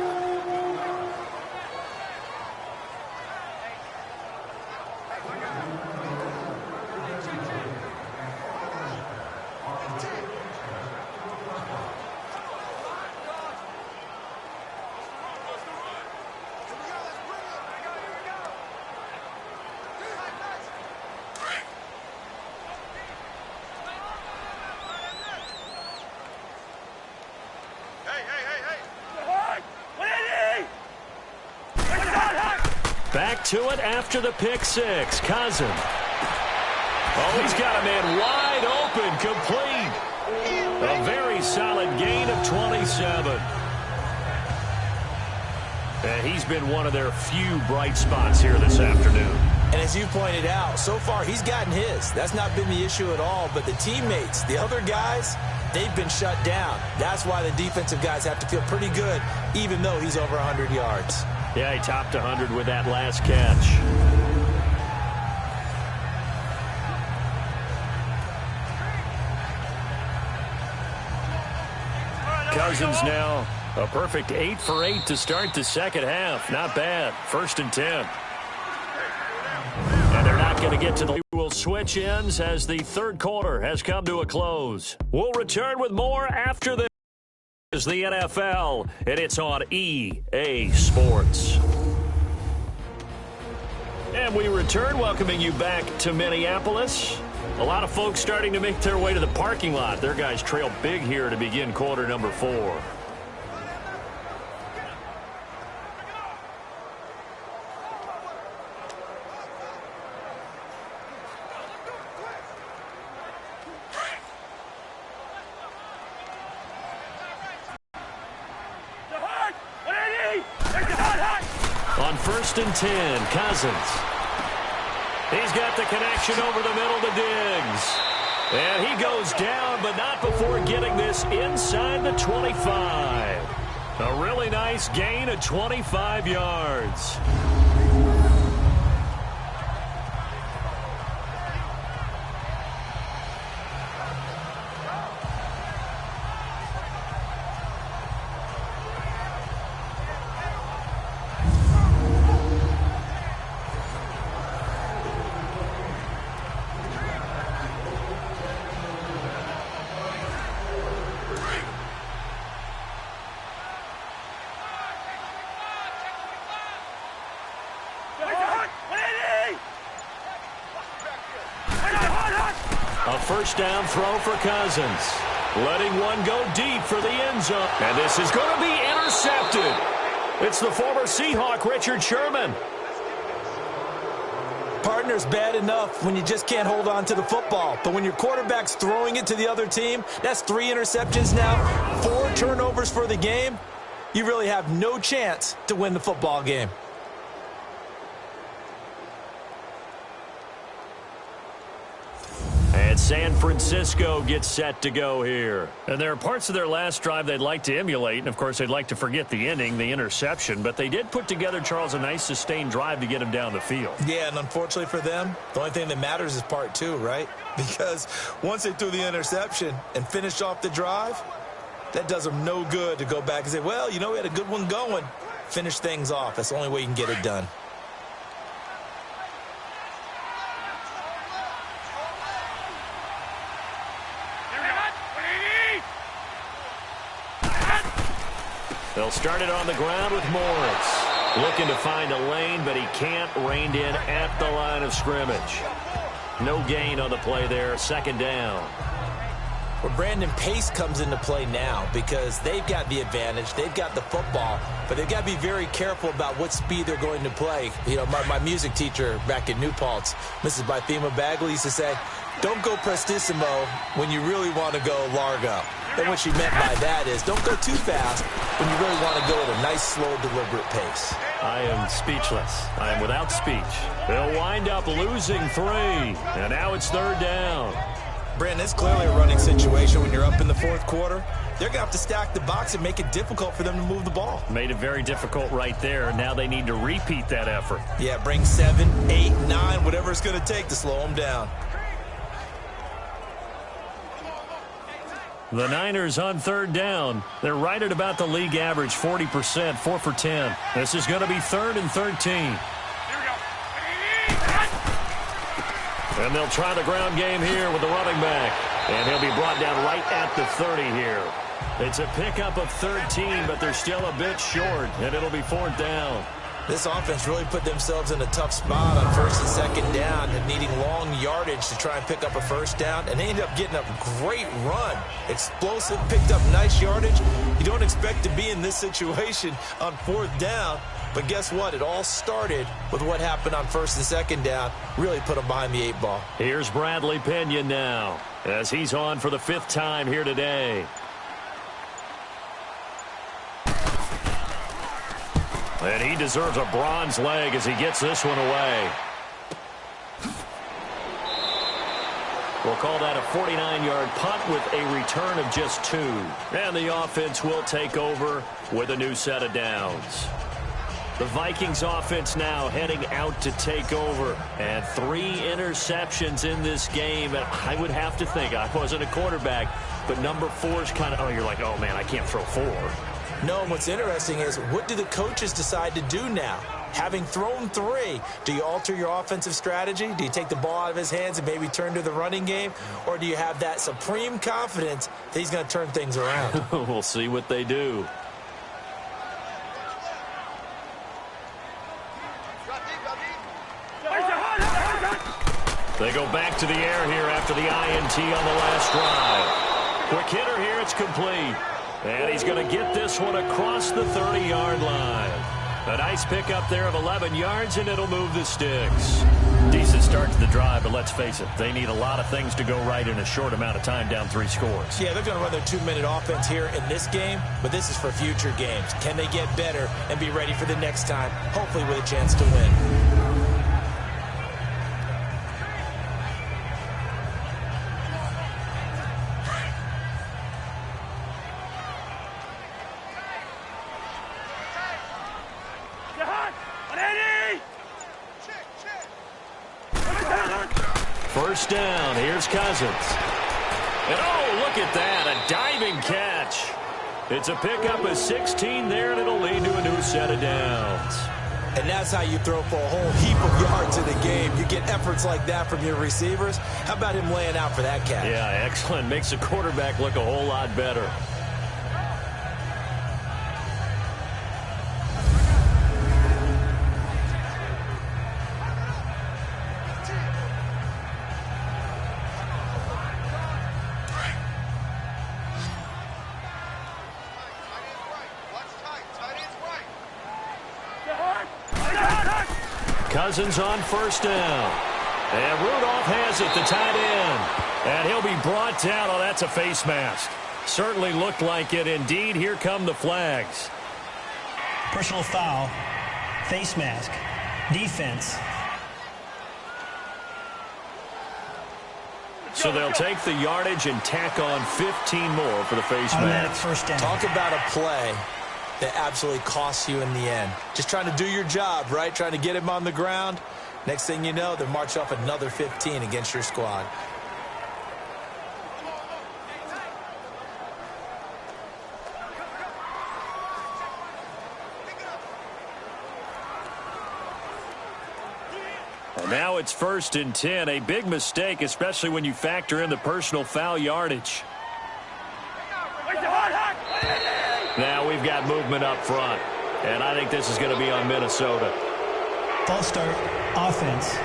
Back to it after the pick six. Cousins. Oh, he's got a man wide open, complete. A very solid gain of 27. And he's been one of their few bright spots here this afternoon. And as you pointed out, so far he's gotten his. That's not been the issue at all. But the teammates, the other guys, they've been shut down. That's why the defensive guys have to feel pretty good, even though he's over 100 yards. Yeah, he topped 100 with that last catch. Cousins now A perfect 8 for 8 to start the second half. Not bad. 1st and 10. And they're not going to get to the... We'll switch ends as the third quarter has come to a close. We'll return with more after this. Is the NFL, and it's on EA Sports. And we return, welcoming you back to Minneapolis. A lot of folks starting to make their way to the parking lot. Their guys trail big here to begin quarter number 4. On 1st and 10, Cousins. He's got the connection over the middle to Diggs. And he goes down, but not before getting this inside the 25. A really nice gain of 25 yards. A first down throw for Cousins. Letting one go deep for the end zone. And this is going to be intercepted. It's the former Seahawk, Richard Sherman. Partner's bad enough when you just can't hold on to the football. But when your quarterback's throwing it to the other team, that's 3 interceptions now, 4 turnovers for the game. You really have no chance to win the football game. And San Francisco gets set to go here. And there are parts of their last drive they'd like to emulate. And, of course, they'd like to forget the ending, the interception. But they did put together, Charles, a nice sustained drive to get him down the field. Yeah, and unfortunately for them, the only thing that matters is part 2, right? Because once they threw the interception and finished off the drive, that does them no good to go back and say, well, you know, we had a good one going. Finish things off. That's the only way you can get it done. They'll start it on the ground with Morris. Looking to find a lane, but he can't. Reined in at the line of scrimmage. No gain on the play there. 2nd down. Well, Brandon, pace comes into play now because they've got the advantage. They've got the football, but they've got to be very careful about what speed they're going to play. You know, my music teacher back in New Paltz, Mrs. Bythema Bagley, used to say, don't go prestissimo when you really want to go largo. And what she meant by that is don't go too fast when you really want to go at a nice, slow, deliberate pace. I am speechless. I am without speech. They'll wind up losing 3. And now it's 3rd down. Brandon, it's clearly a running situation when you're up in the 4th quarter. They're going to have to stack the box and make it difficult for them to move the ball. Made it very difficult right there. Now they need to repeat that effort. Yeah, bring 7, 8, 9, whatever it's going to take to slow them down. The Niners on 3rd down. They're right at about the league average, 40%, 4 for 10. This is going to be 3rd and 13. And they'll try the ground game here with the running back. And he'll be brought down right at the 30 here. It's a pickup of 13, but they're still a bit short, and it'll be 4th down. This offense really put themselves in a tough spot on 1st and 2nd down and needing long yardage to try and pick up a 1st down. And they ended up getting a great run. Explosive, picked up nice yardage. You don't expect to be in this situation on 4th down. But guess what? It all started with what happened on 1st and 2nd down. Really put them behind the 8 ball. Here's Bradley Pinion now as he's on for the 5th time here today. And he deserves a bronze leg as he gets this one away. We'll call that a 49-yard punt with a return of just 2. And the offense will take over with a new set of downs. The Vikings offense now heading out to take over. And 3 interceptions in this game. And I would have to think, I wasn't a quarterback, but number 4 is kind of, oh, you're like, oh, man, I can't throw 4. No, and what's interesting is, what do the coaches decide to do now? Having thrown 3, do you alter your offensive strategy? Do you take the ball out of his hands and maybe turn to the running game? Or do you have that supreme confidence that he's going to turn things around? We'll see what they do. They go back to the air here after the INT on the last drive. Quick hitter here, it's complete. And he's going to get this one across the 30-yard line. A nice pickup there of 11 yards, and it'll move the sticks. Decent start to the drive, but let's face it, they need a lot of things to go right in a short amount of time, down 3 scores. Yeah, they're going to run their 2-minute offense here in this game, but this is for future games. Can they get better and be ready for the next time, hopefully with a chance to win? First down, here's Cousins. And oh, look at that, a diving catch. It's a pickup of 16 there, and it'll lead to a new set of downs. And that's how you throw for a whole heap of yards in the game. You get efforts like that from your receivers. How about him laying out for that catch? Yeah, excellent. Makes the quarterback look a whole lot better. Cousins on first down. And Rudolph has it, the tight end. And he'll be brought down. Oh, that's a face mask. Certainly looked like it. Indeed, here come the flags. Personal foul, face mask, defense. So they'll take the yardage and tack on 15 more for the face Automatic mask. first down. Talk about a play that absolutely costs you in the end. Just trying to do your job, right? Trying to get him on the ground. Next thing you know, they're marching off another 15 against your squad. And now it's 1st and 10. A big mistake, especially when you factor in the personal foul yardage. Now we've got movement up front. And I think this is going to be on Minnesota. False start, offense.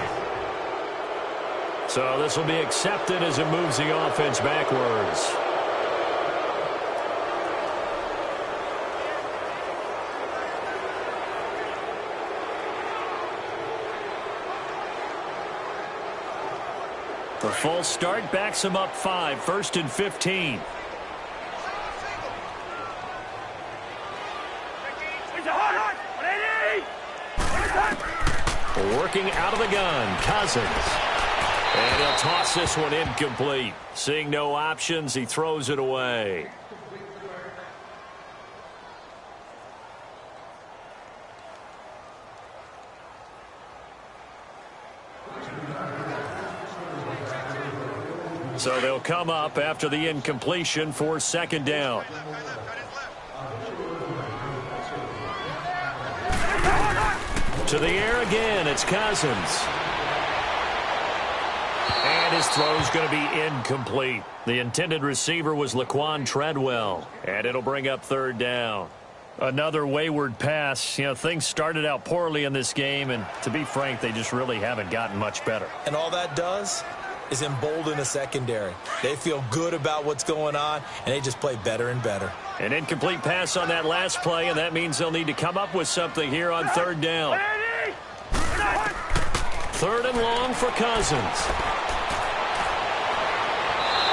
So this will be accepted as it moves the offense backwards. The false start backs him up 5, 1st and 15. Working out of the gun, Cousins. And he'll toss this one incomplete. Seeing no options, he throws it away. So they'll come up after the incompletion for 2nd down. To the air again, it's Cousins. And his throw's going to be incomplete. The intended receiver was Laquan Treadwell. And it'll bring up 3rd down. Another wayward pass. You know, things started out poorly in this game, and to be frank, they just really haven't gotten much better. And all that does is embolden the secondary. They feel good about what's going on, and they just play better and better. An incomplete pass on that last play, and that means they'll need to come up with something here on 3rd down. 3rd and long for Cousins.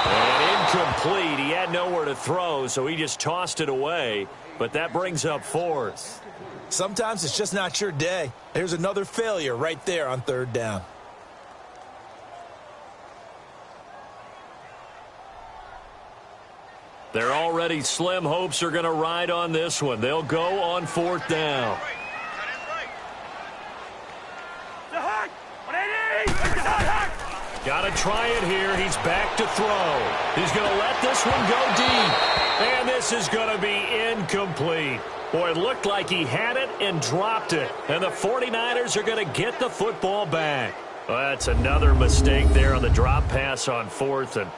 And incomplete. He had nowhere to throw, so he just tossed it away. But that brings up 4th. Sometimes it's just not your day. There's another failure right there on 3rd down. Their already slim hopes are going to ride on this one. They'll go on 4th down. Got to try it here. He's back to throw. He's going to let this one go deep. And this this is going to be incomplete. Boy, it looked like he had it and dropped it. And the 49ers are going to get the football back. Well, that's another mistake there on the drop pass on fourth. And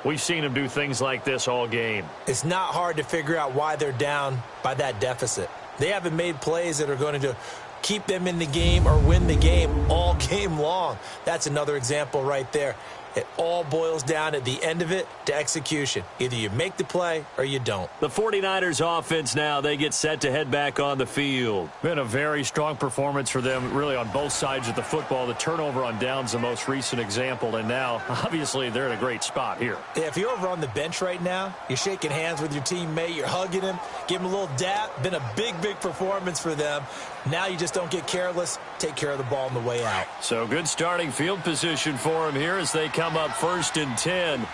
we've seen him do things like this all game. It's not hard to figure out why they're down by that deficit. They haven't made plays that are going to keep them in the game or win the game all game long. That's another example right there. It all boils down at the end of it to execution. Either you make the play or you don't. The 49ers offense now, they get set to head back on the field. Been a very strong performance for them really on both sides of the football. The turnover on downs the most recent example, and now obviously they're in a great spot here. Yeah, if you're over on the bench right now, you're shaking hands with your teammate, you're hugging him, give him a little dap. Been a big performance for them. Now you just don't get careless. Take care of the ball on the way out. So good starting field position for him here as they come up 1st and 10.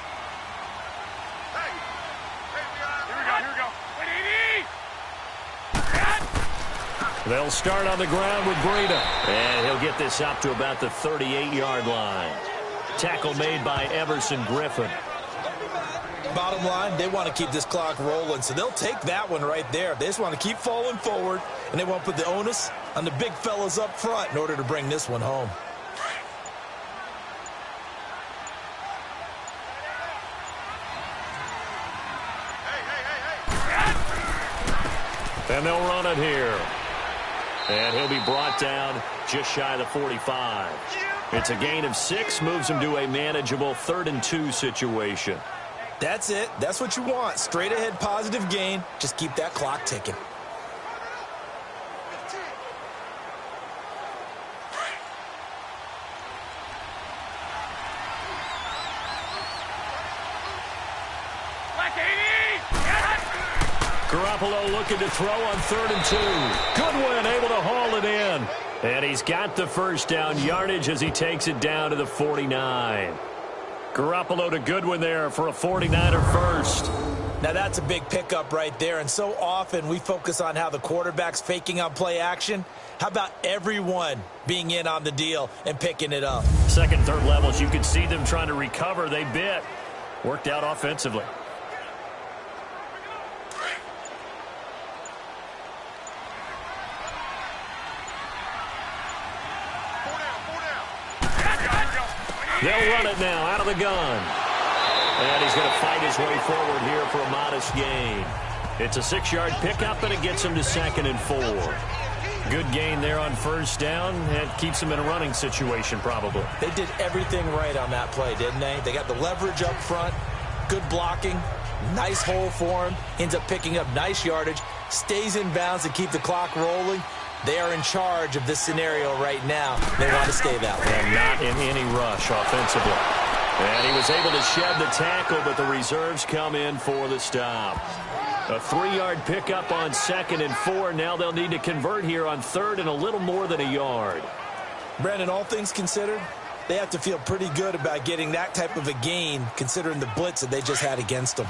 They'll start on the ground with Breida. And he'll get this up to about the 38-yard line. Tackle made by Everson Griffin. Bottom line, they want to keep this clock rolling, so they'll take that one right there. They just want to keep falling forward, and they want to put the onus on the big fellas up front in order to bring this one home. And they'll run it here. And he'll be brought down just shy of the 45. It's a gain of 6, moves him to a manageable 3rd and 2 situation. That's it. That's what you want. Straight ahead positive gain. Just keep that clock ticking. Garoppolo looking to throw on 3rd and 2. Goodwin able to haul it in. And he's got the first down yardage as he takes it down to the 49. Garoppolo to Goodwin there for a 49er first. Now that's a big pickup right there, and so often we focus on how the quarterback's faking on play action. How about everyone being in on the deal and picking it up? Second, third levels, you can see them trying to recover. They bit. Worked out offensively. They'll run it now out of the gun. And he's going to fight his way forward here for a modest gain. It's a 6-yard pickup, and it gets him to 2nd and 4. Good gain there on first down. And keeps him in a running situation probably. They did everything right on that play, didn't they? They got the leverage up front, good blocking, nice hole for him, ends up picking up nice yardage, stays in bounds to keep the clock rolling. They are in charge of this scenario right now. They want to stay that way. And not in any rush offensively. And he was able to shed the tackle, but the reserves come in for the stop. A 3-yard pickup on 2nd and 4. Now they'll need to convert here on 3rd and a little more than a yard. Brandon, all things considered, they have to feel pretty good about getting that type of a gain considering the blitz that they just had against them.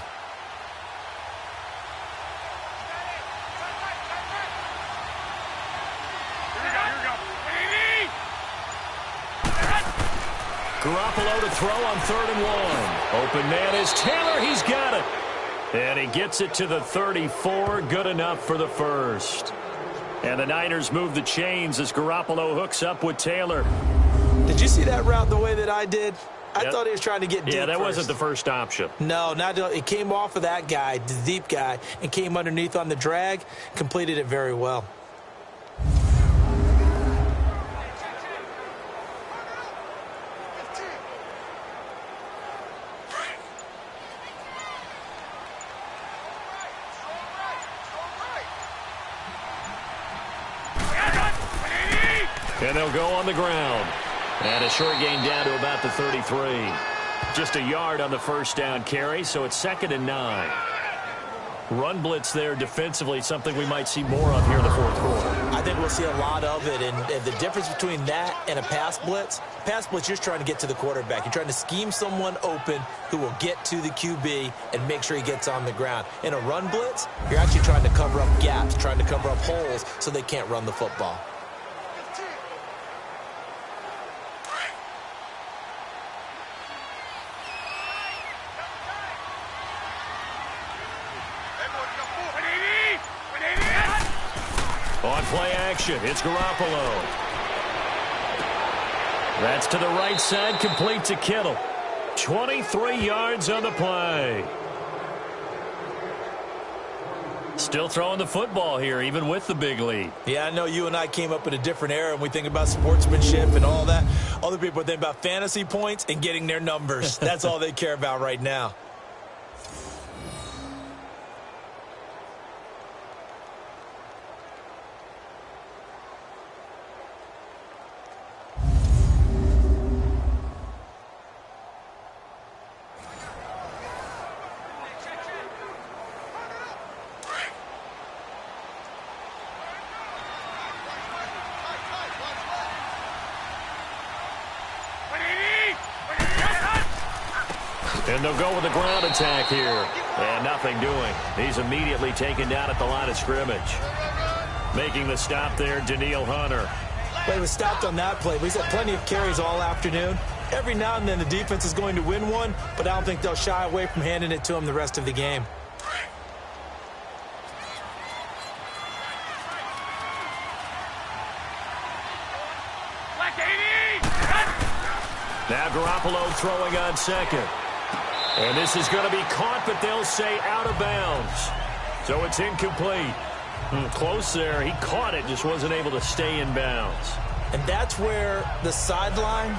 Garoppolo to throw on 3rd and 1. Open man is Taylor. He's got it. And he gets it to the 34. Good enough for the first. And the Niners move the chains as Garoppolo hooks up with Taylor. Did you see that route the way that I did? I thought he was trying to get deep. Yeah, that first. wasn't the first option. No, it came off of that guy, the deep guy, and came underneath on the drag, completed it very well. And they'll go on the ground. And a short gain down to about the 33. Just a yard on the first down carry, so it's 2nd and 9. Run blitz there defensively, something we might see more of here in the 4th quarter. I think we'll see a lot of it, and the difference between that and a pass blitz, you're just trying to get to the quarterback. You're trying to scheme someone open who will get to the QB and make sure he gets on the ground. In a run blitz, you're actually trying to cover up gaps, trying to cover up holes so they can't run the football. On play action, it's Garoppolo. That's to the right side, complete to Kittle. 23 yards on the play. Still throwing the football here, even with the big lead. Yeah, I know you and I came up in a different era, and we think about sportsmanship and all that. Other people think about fantasy points and getting their numbers. That's all they care about right now. And they'll go with a ground attack here. And nothing doing. He's immediately taken down at the line of scrimmage. Making the stop there, Danielle Hunter. Well, he was stopped on that play, but he's had plenty of carries all afternoon. Every now and then the defense is going to win one, but I don't think they'll shy away from handing it to him the rest of the game. Now Garoppolo throwing on second. And this is going to be caught, but they'll say out of bounds. So it's incomplete. Close there. He caught it, just wasn't able to stay in bounds. And that's where the sideline,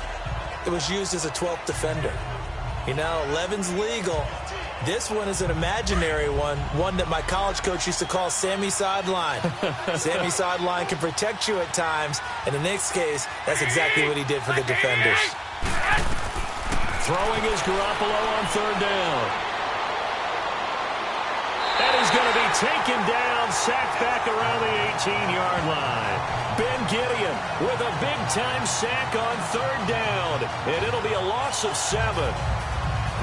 it was used as a 12th defender. You know, 11's legal. This one is an imaginary one that my college coach used to call Sammy Sideline. Sammy Sideline can protect you at times, and in this case, that's exactly what he did for the defenders. Throwing is Garoppolo on third down. And he's going to be taken down, sacked back around the 18-yard line. Ben Gideon with a big-time sack on third down, and it'll be a loss of 7.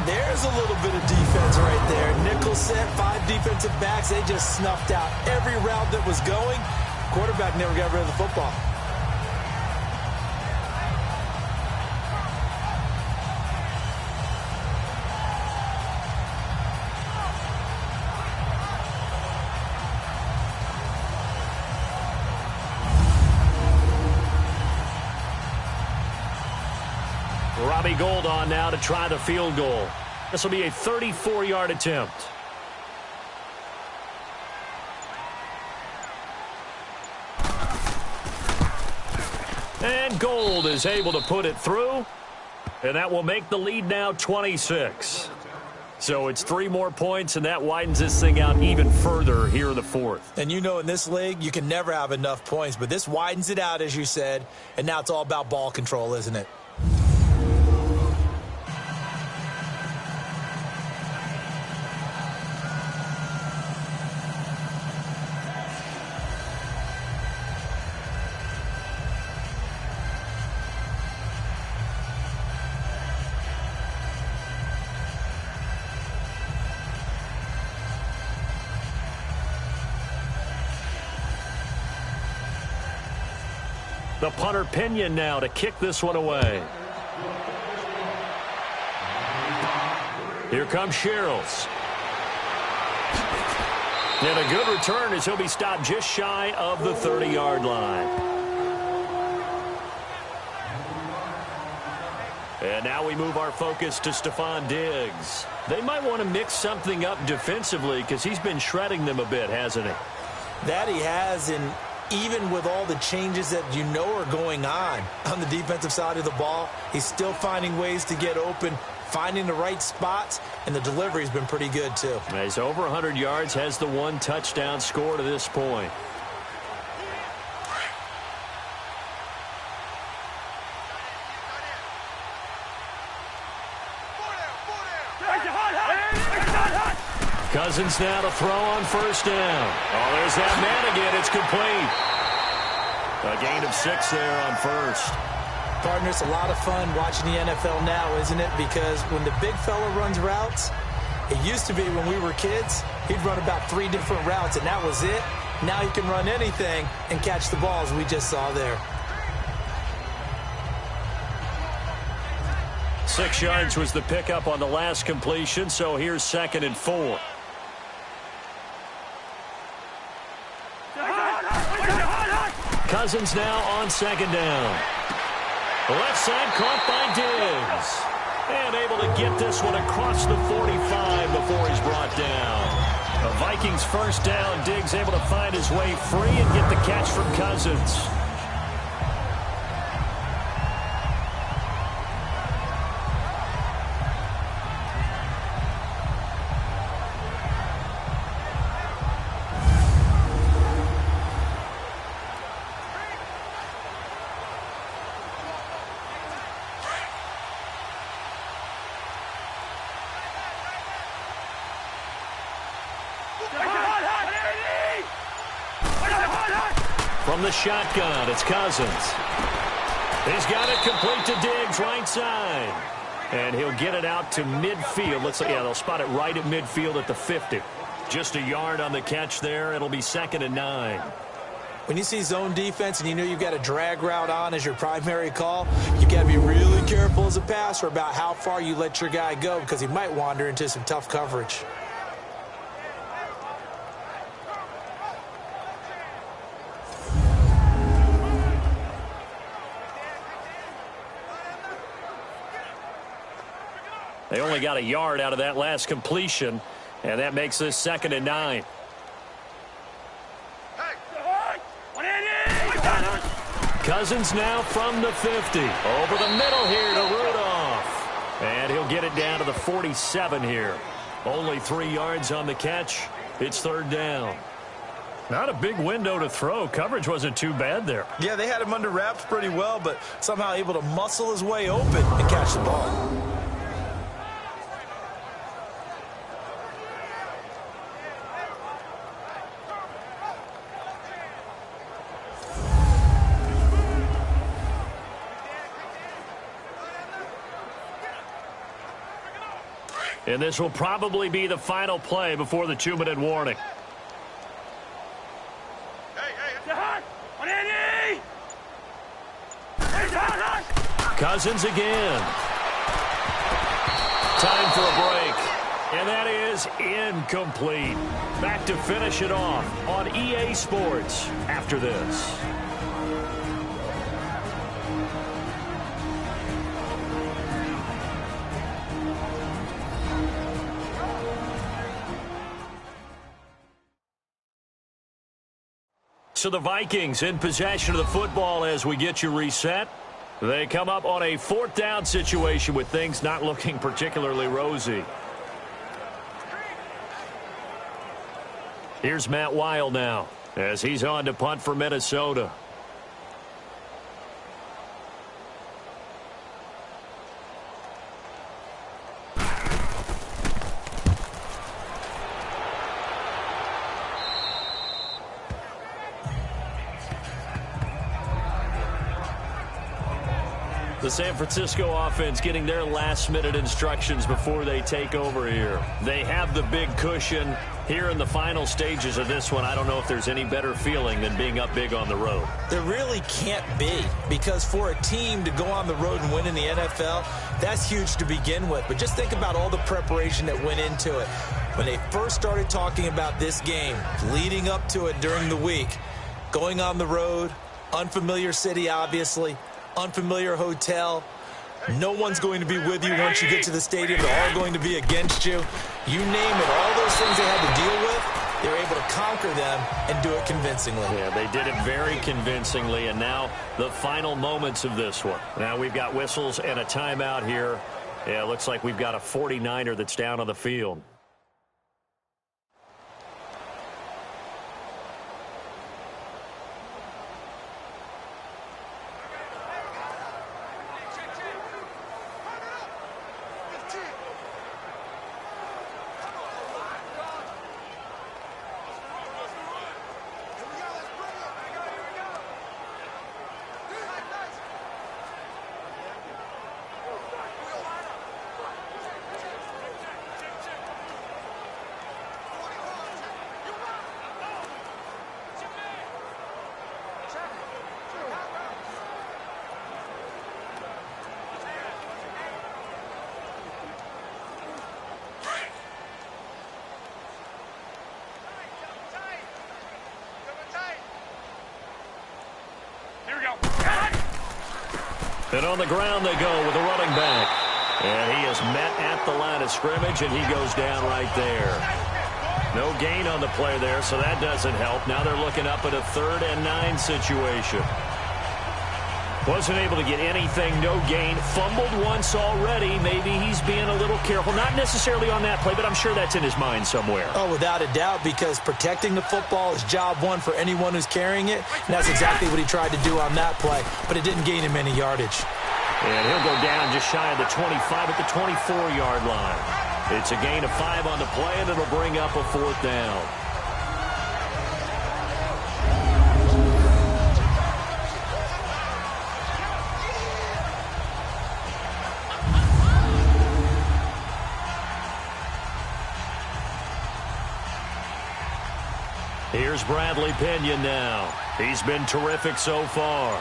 There's a little bit of defense right there. Nickel set, 5 defensive backs. They just snuffed out every route that was going. Quarterback never got rid of the football. Robbie Gould on now to try the field goal. This will be a 34-yard attempt. And Gould is able to put it through. And that will make the lead now 26. So it's 3 more points, and that widens this thing out even further here in the fourth. And you know, in this league, you can never have enough points, but this widens it out, as you said, and now it's all about ball control, isn't it? The punter Pinion now to kick this one away. Here comes Sherrills. And a good return as he'll be stopped just shy of the 30-yard line. And now we move our focus to Stefon Diggs. They might want to mix something up defensively because he's been shredding them a bit, hasn't he? That he has, and even with all the changes that you know are going on the defensive side of the ball, he's still finding ways to get open, finding the right spots, and the delivery's been pretty good too. He's over 100 yards, has the 1 touchdown score to this point. Cousins now to throw on first down. Oh, there's that man again. It's complete. A gain of 6 there on first. Partner, it's a lot of fun watching the NFL now, isn't it? Because when the big fella runs routes, it used to be when we were kids, he'd run about 3 different routes, and that was it. Now he can run anything and catch the balls we just saw there. 6 yards was the pickup on the last completion, so here's 2nd and 4. Cousins now on second down. Left side caught by Diggs. And able to get this one across the 45 before he's brought down. The Vikings first down. Diggs able to find his way free and get the catch from Cousins. From the shotgun, it's Cousins. He's got it complete to Diggs, right side. And he'll get it out to midfield. They'll spot it right at midfield at the 50. Just a yard on the catch there. It'll be 2nd and 9. When you see zone defense and you know you've got a drag route on as your primary call, you've got to be really careful as a passer about how far you let your guy go because he might wander into some tough coverage. They only got a yard out of that last completion, and that makes this 2nd and 9. Cousins now from the 50. Over the middle here to Rudolph. And he'll get it down to the 47 here. Only 3 yards on the catch. It's 3rd down. Not a big window to throw. Coverage wasn't too bad there. Yeah, they had him under wraps pretty well, but somehow able to muscle his way open and catch the ball. And this will probably be the final play before the 2-minute warning. Cousins again. Time for a break. And that is incomplete. Back to finish it off on EA Sports after this. So the Vikings in possession of the football as we get you reset. They come up on a 4th down situation with things not looking particularly rosy. Here's Matt Weil now as he's on to punt for Minnesota. The San Francisco offense getting their last-minute instructions before they take over here. They have the big cushion. Here in the final stages of this one, I don't know if there's any better feeling than being up big on the road. There really can't be, because for a team to go on the road and win in the NFL, that's huge to begin with. But just think about all the preparation that went into it. When they first started talking about this game, leading up to it during the week, going on the road, unfamiliar city, obviously, unfamiliar hotel. No one's going to be with you once you get to the stadium. They're all going to be against you. You name it, all those things they had to deal with, they were able to conquer them and do it convincingly. Yeah, they did it very convincingly, and now the final moments of this one. Now we've got whistles and a timeout here. Yeah, it looks like we've got a 49er that's down on the field. And on the ground they go with a running back. And he is met at the line of scrimmage, and he goes down right there. No gain on the play there, so that doesn't help. Now they're looking up at a 3rd and 9 situation. Wasn't able to get anything, no gain. Fumbled once already. Maybe he's being a little careful. Not necessarily on that play, but I'm sure that's in his mind somewhere. Oh, without a doubt, because protecting the football is job one for anyone who's carrying it. And that's exactly what he tried to do on that play, but it didn't gain him any yardage. And he'll go down just shy of the 25 at the 24-yard line. It's a gain of 5 on the play, and it'll bring up a 4th down. Here's Bradley Pinion now. He's been terrific so far.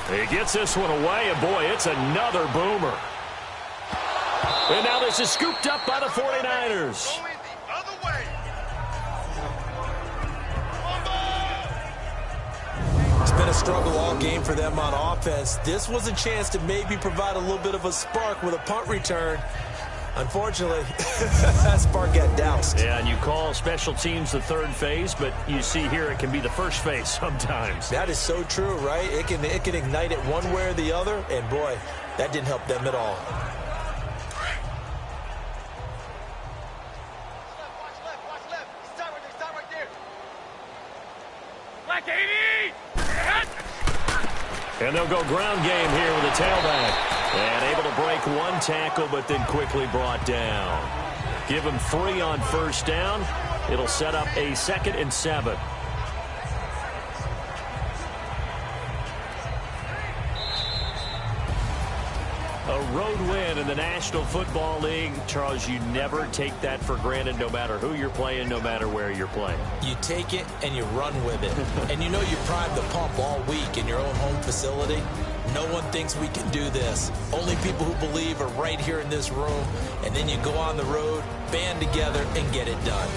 He gets this one away, and boy, it's another boomer. And now this is scooped up by the 49ers. It's been a struggle all game for them on offense. This was a chance to maybe provide a little bit of a spark with a punt return. Unfortunately, that spark got doused. Yeah, and you call special teams the 3rd phase, but you see here it can be the 1st phase sometimes. That is so true, right? It can ignite it one way or the other, and boy, that didn't help them at all. Watch left. Stop right there. Black 80! And they'll go ground game here with a tailback. And able to break one tackle, but then quickly brought down. Give him 3 on 1st down. It'll set up a 2nd and 7. A road win in the National Football League. Charles, you never take that for granted, no matter who you're playing, no matter where you're playing. You take it and you run with it. And you know you primed the pump all week in your own home facility. No one thinks we can do this. Only people who believe are right here in this room. And then you go on the road, band together, and get it done.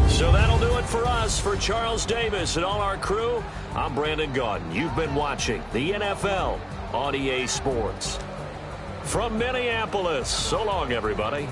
So that'll do it for us. For Charles Davis and all our crew, I'm Brandon Gaudin. You've been watching the NFL on EA Sports. From Minneapolis, so long, everybody.